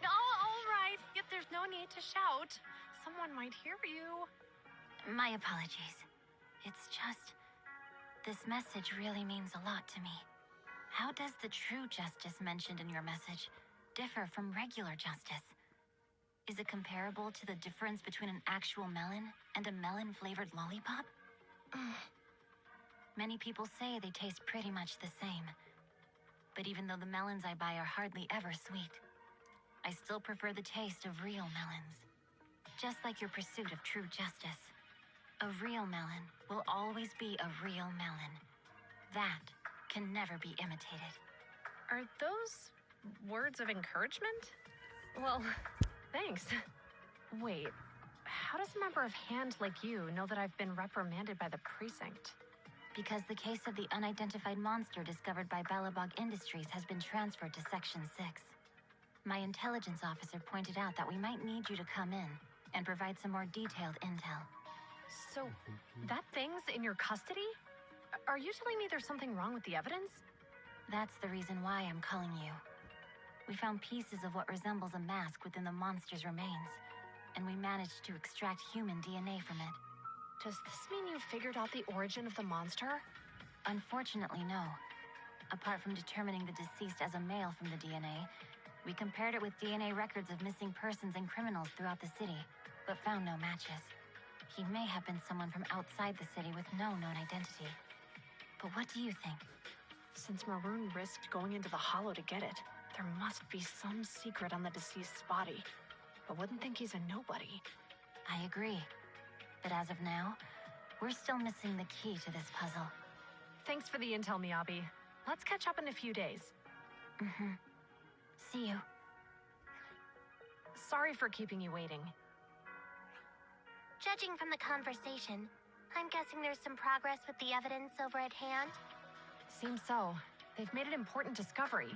Oh, all right. Yet there's no need to shout. Someone might hear you. My apologies. It's just, this message really means a lot to me. How does the true justice mentioned in your message differ from regular justice? Is it comparable to the difference between an actual melon and a melon-flavored lollipop? Many people say they taste pretty much the same. But even though the melons I buy are hardly ever sweet, I still prefer the taste of real melons. Just like your pursuit of true justice. A real melon will always be a real melon. That can never be imitated. Are those words of encouragement? Well, thanks. Wait, how does a member of HAND like you know that I've been reprimanded by the precinct? Because the case of the unidentified monster discovered by Balabog Industries has been transferred to Section 6. My intelligence officer pointed out that we might need you to come in and provide some more detailed intel. So, that thing's in your custody? Are you telling me there's something wrong with the evidence? That's the reason why I'm calling you. We found pieces of what resembles a mask within the monster's remains. and we managed to extract human DNA from it. Does this mean you figured out the origin of the monster? Unfortunately, no. Apart from determining the deceased as a male from the DNA, we compared it with DNA records of missing persons and criminals throughout the city, but found no matches. He may have been someone from outside the city with no known identity. But what do you think? Since Maroon risked going into the Hollow to get it, there must be some secret on the deceased's body. I wouldn't think he's a nobody. I agree. But as of now, we're still missing the key to this puzzle. Thanks for the intel, MIYABI. Let's catch up in a few days. Mm-hmm. See you. Sorry for keeping you waiting. Judging from the conversation, I'm guessing there's some progress with the evidence over at hand? Seems so. They've made an important discovery,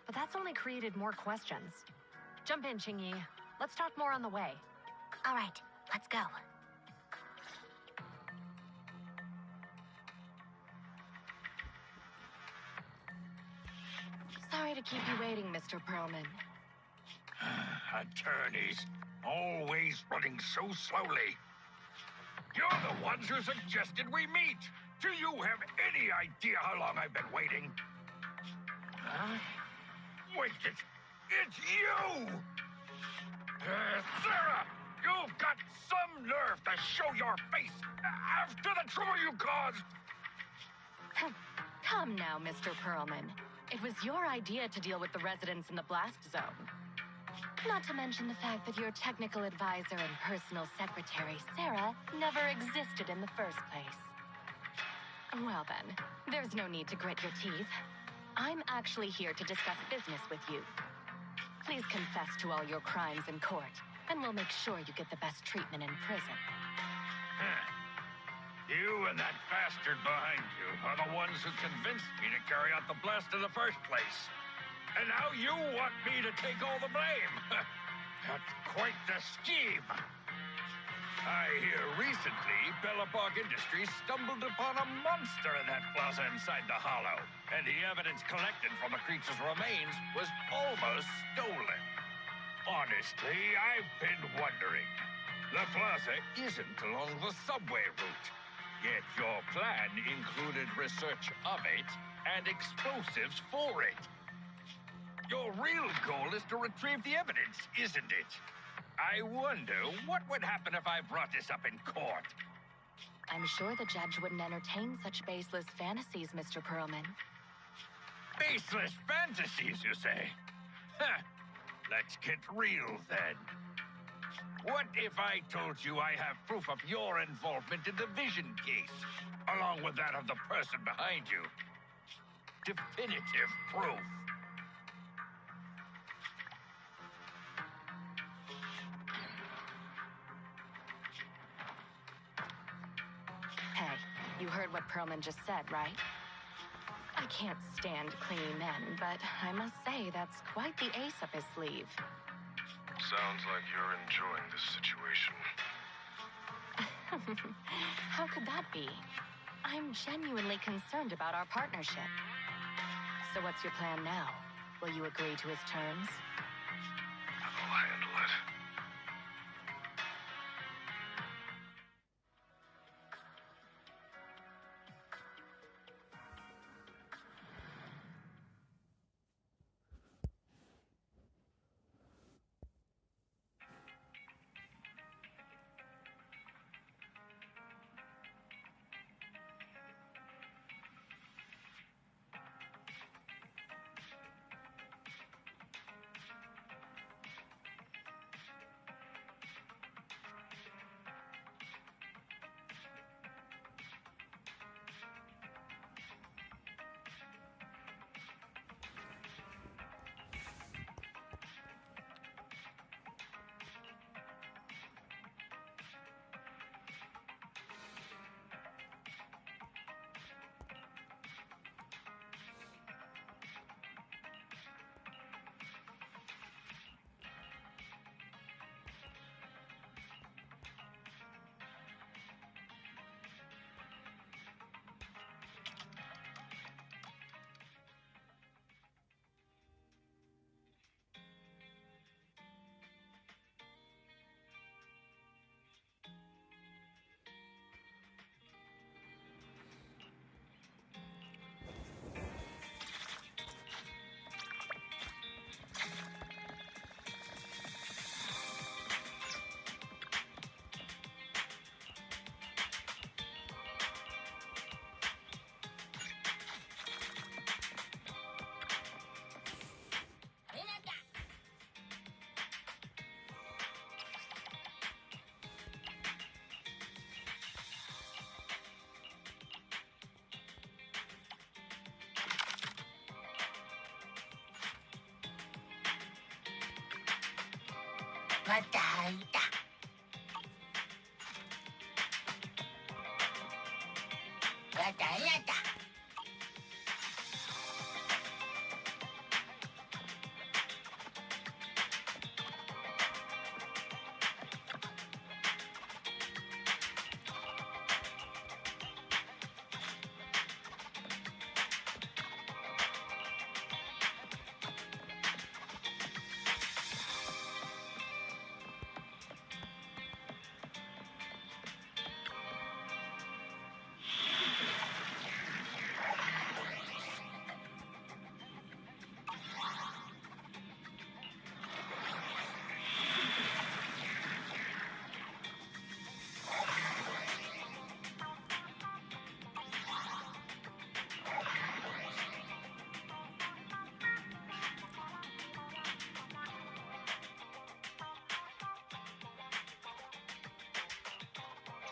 but that's only created more questions. Jump in, Qingyi. Let's talk more on the way. All right, let's go. Sorry to keep you waiting, Mr. Perlman. Attorneys, always running so slowly. You're the ones who suggested we meet. Do you have any idea how long I've been waiting? Huh? Wait, it's you! Sarah! You've got some nerve to show your face after the trouble you caused! Come now, Mr. Perlman. It was your idea to deal with the residents in the blast zone. Not to mention the fact that your technical advisor and personal secretary, Sarah, never existed in the first place. Well then, there's no need to grit your teeth. I'm actually here to discuss business with you. Please confess to all your crimes in court, and we'll make sure you get the best treatment in prison. You and that bastard behind you are the ones who convinced me to carry out the blast in the first place. And now you want me to take all the blame. That's quite the scheme. I hear recently Bellabog Industries stumbled upon a monster in that plaza inside the Hollow, and the evidence collected from the creature's remains was almost stolen. Honestly, I've been wondering. The plaza isn't along the subway route, yet your plan included research of it and explosives for it. Your real goal is to retrieve the evidence, isn't it? I wonder what would happen if I brought this up in court. I'm sure the judge wouldn't entertain such baseless fantasies, Mr. Perlman. Baseless fantasies, you say? Huh. Let's get real, then. What if I told you I have proof of your involvement in the Vision case, along with that of the person behind you? Definitive proof. Hey, you heard what Perlman just said, right? I can't stand clean men, but I must say that's quite the ace up his sleeve. Sounds like you're enjoying this situation. How could that be? I'm genuinely concerned about our partnership. So what's your plan now? Will you agree to his terms? I'll handle it.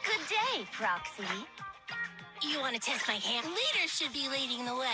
Good day, Proxy. You want to test my hand? Leaders should be leading the way.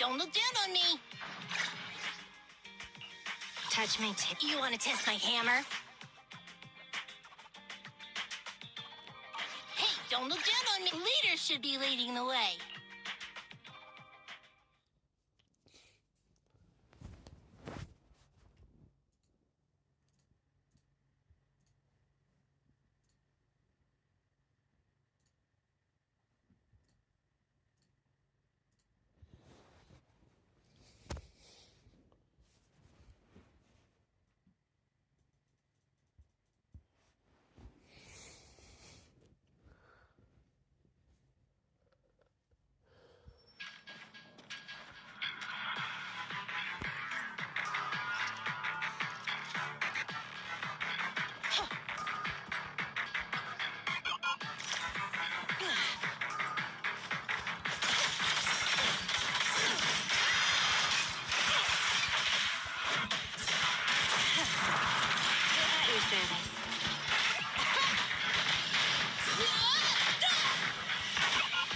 Don't look down on me. Touch my tip. You want to test my hammer? Hey, don't look down on me. Leaders should be leading the way.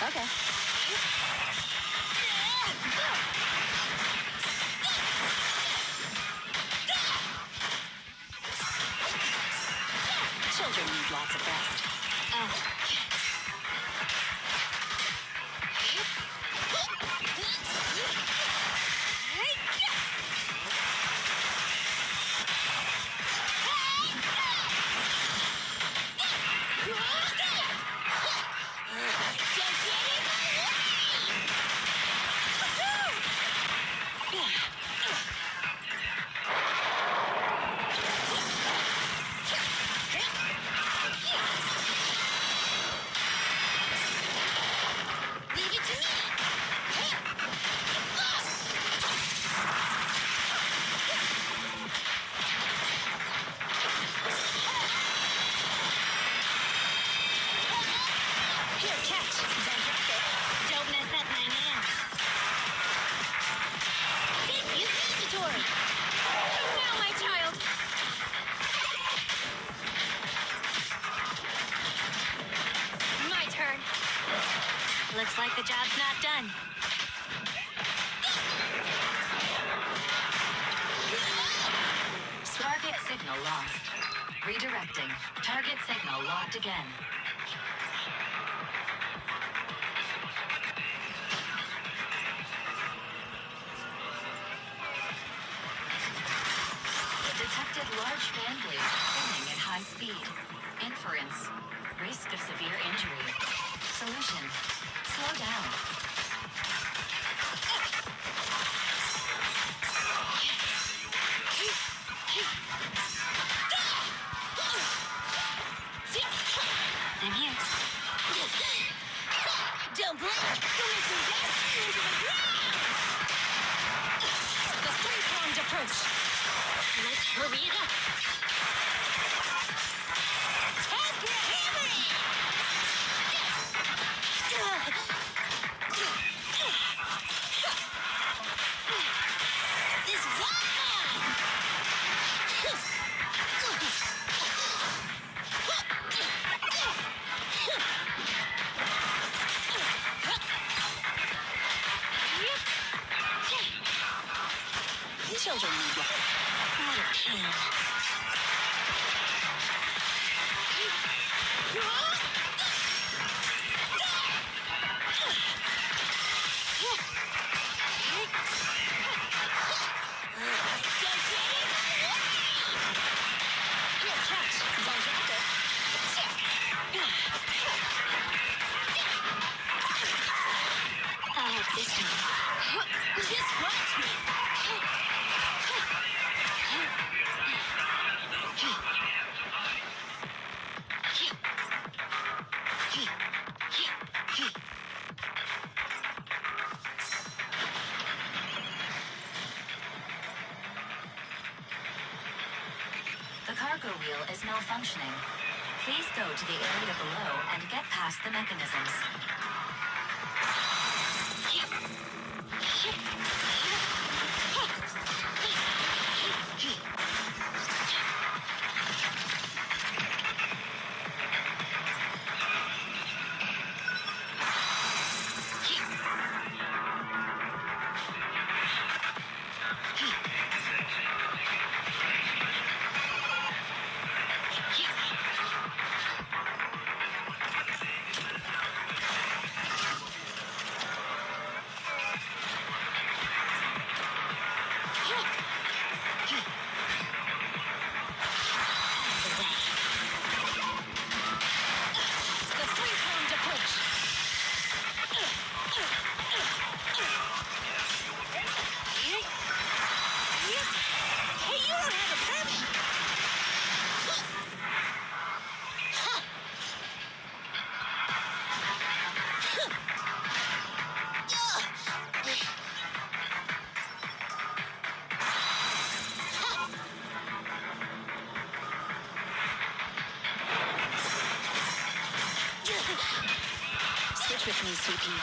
Okay. Children need lots of rest. Looks like the job's not done. Target signal lost. Redirecting. Target signal locked again. Detected large fan blades spinning at high speed. Inference. Risk of severe injury. Solution. Slow down. I'm here. Don't blink! You'll make me dash into the ground! The three-pronged approach. Let's hurry it up. Temper hammering! This is all mine! These children need love. What a pain. This time. Just watch me. The cargo wheel is malfunctioning. Please go to the area below and get past the mechanisms. Switch with me, sweetie.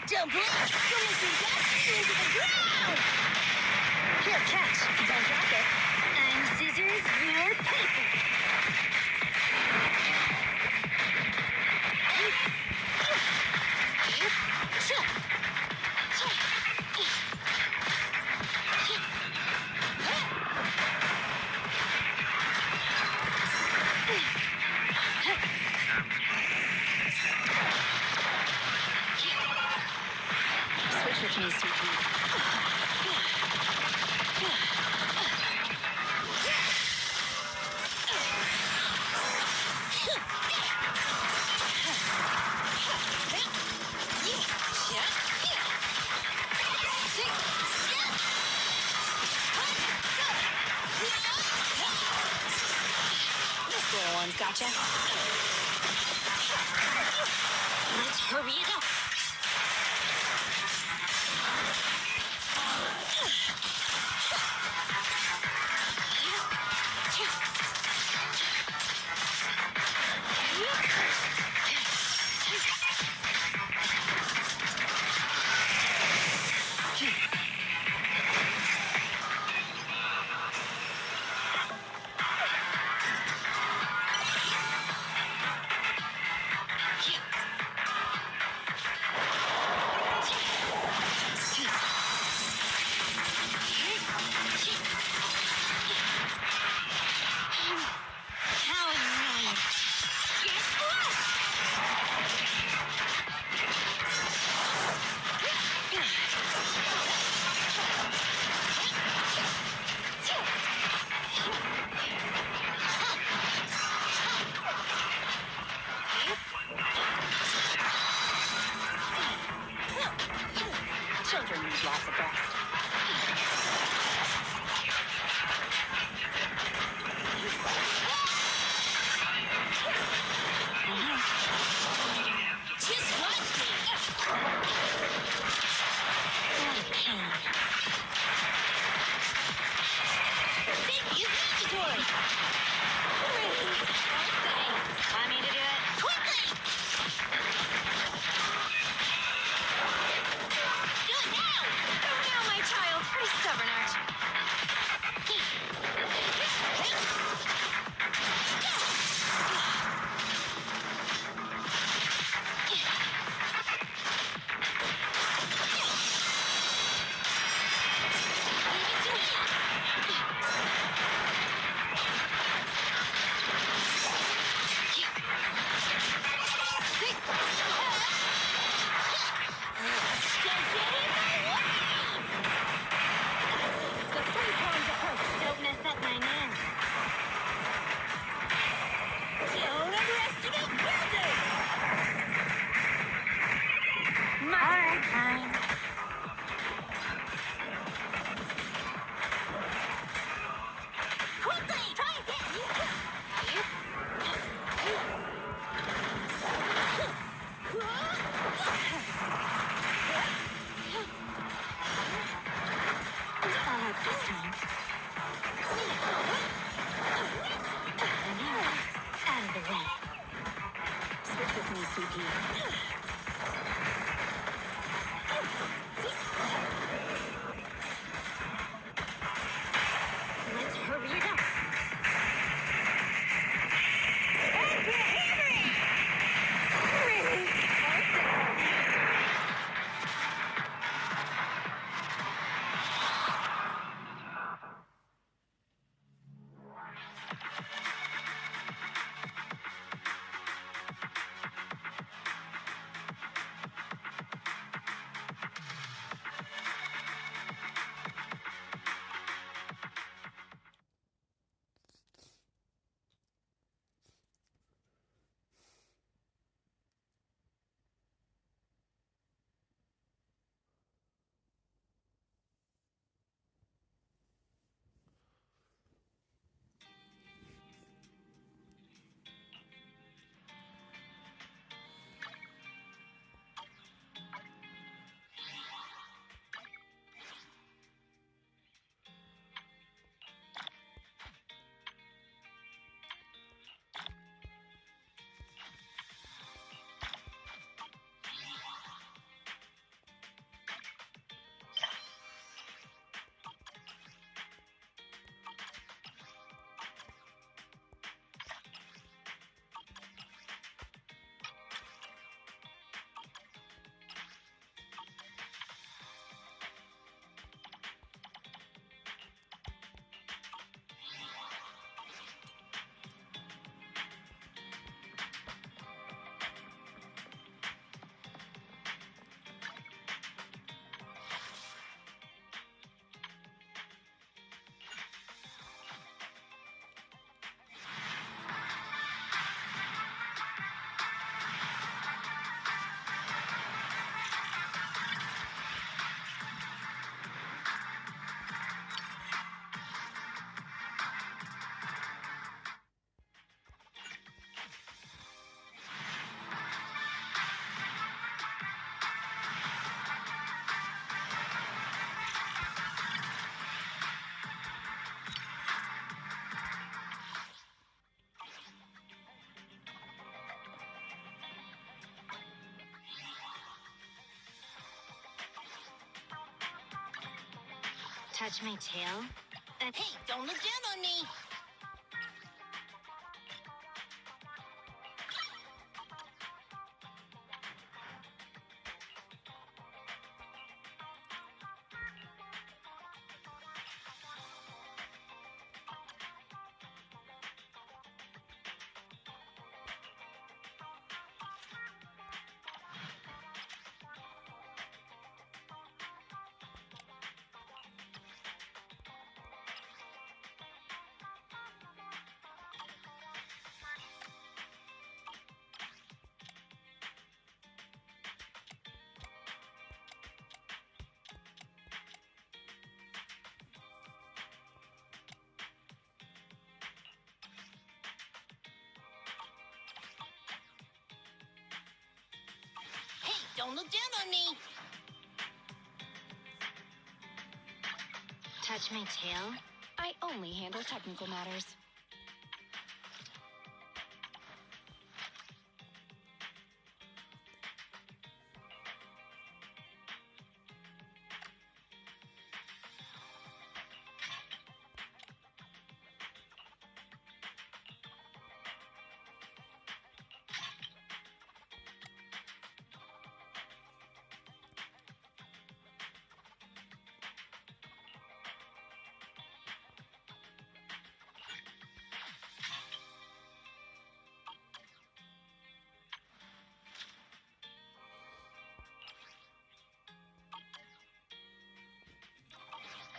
Don't blink! You'll make me dash into the ground! Here, catch. Don't drop it. I'm scissors, you're paper. Switch with me, sweetie. This little one's Gotcha. Let's hurry it up. How annoying. Get close! Children need lots of rest. Just watch me. What a pain. Safety is mandatory. Okay. Want me to do it? Quickly! Do it now! Go now, my child. Pretty stubborn, aren't you? The three-pronged approach. Don't mess up my man. Don't underestimate building! Alright, fine. Quickly! Try again! All out this time. And now, out of the way. Switch with me, sweetie. Touch my tail? Hey, don't look down on me! Hey, don't look down on me! Touch my tail? I only handle technical matters.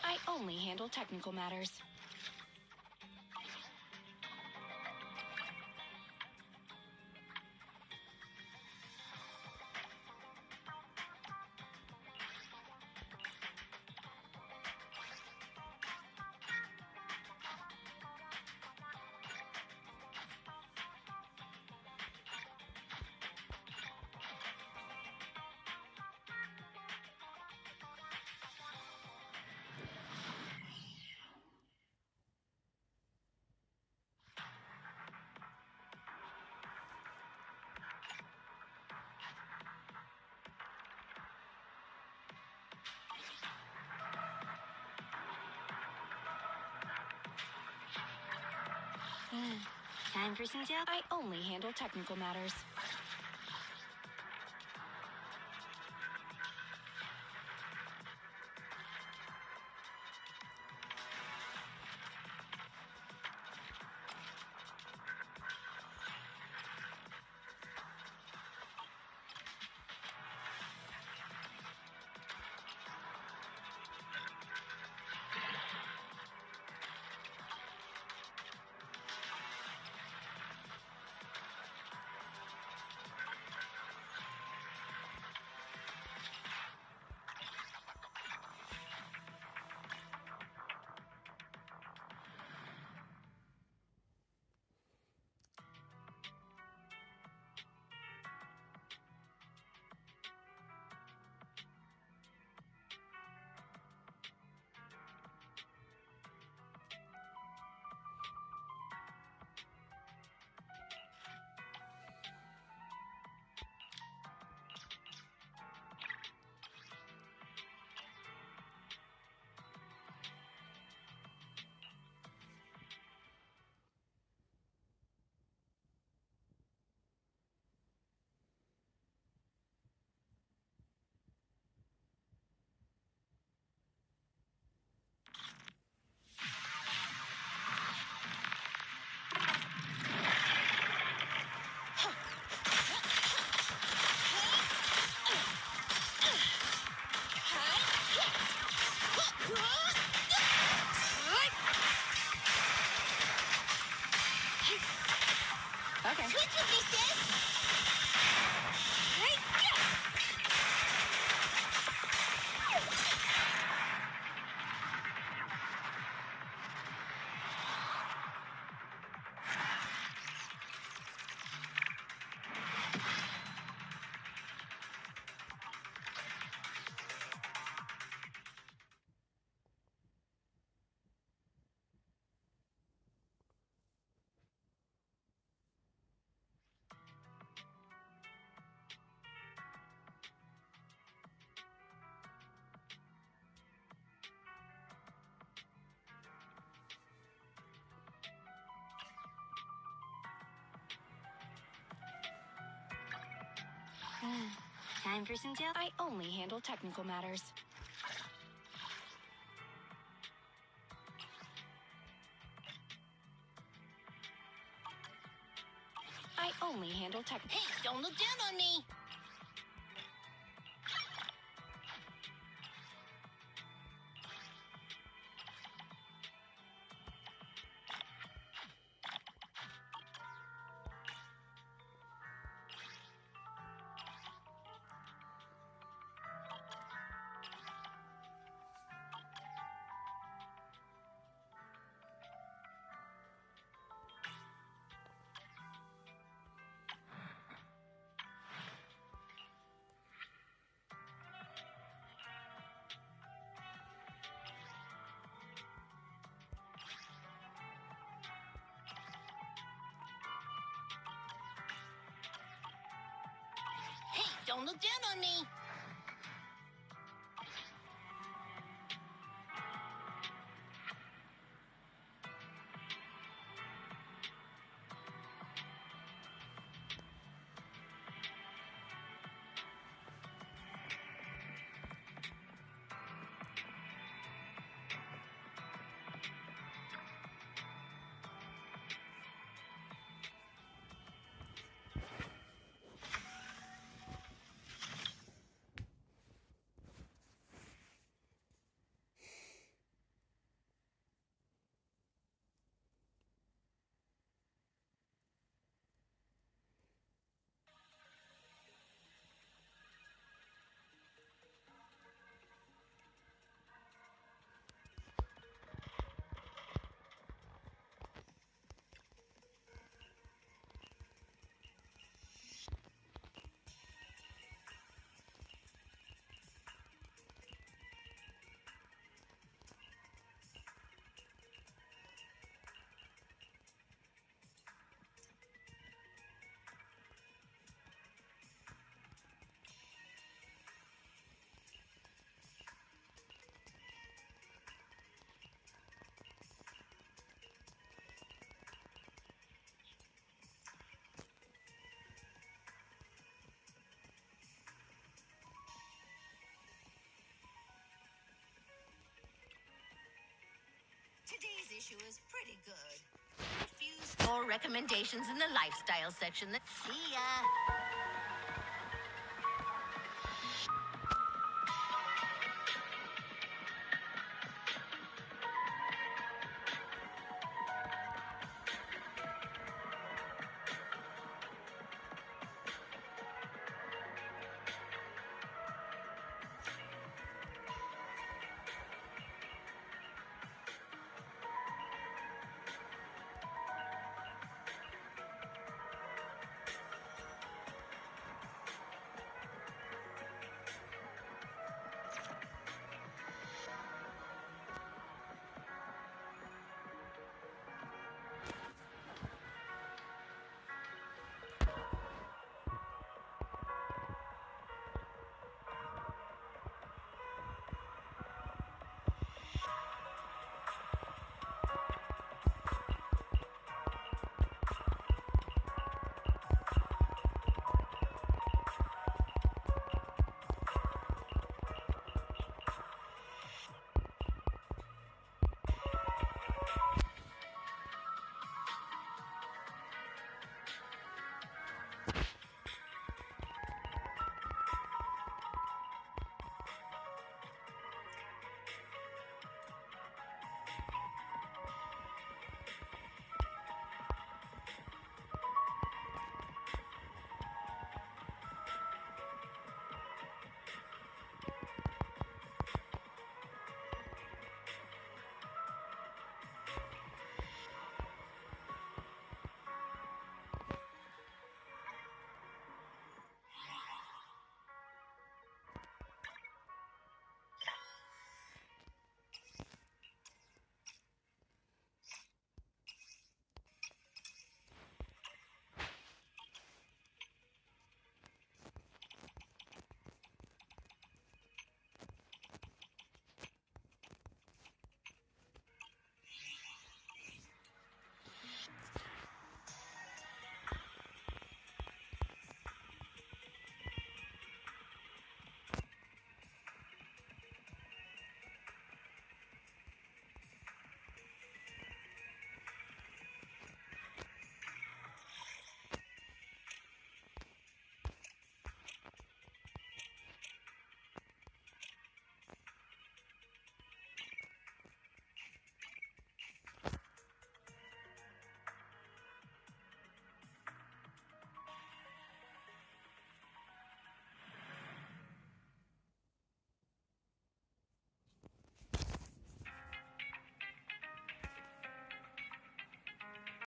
I only handle technical matters. Time for some joke? I only handle technical matters. Time for some jail. I only handle technical matters. I only handle tech. Hey, don't look down on me! Hey, don't look down on me! Today's issue is pretty good. A few store recommendations in the lifestyle section. See ya!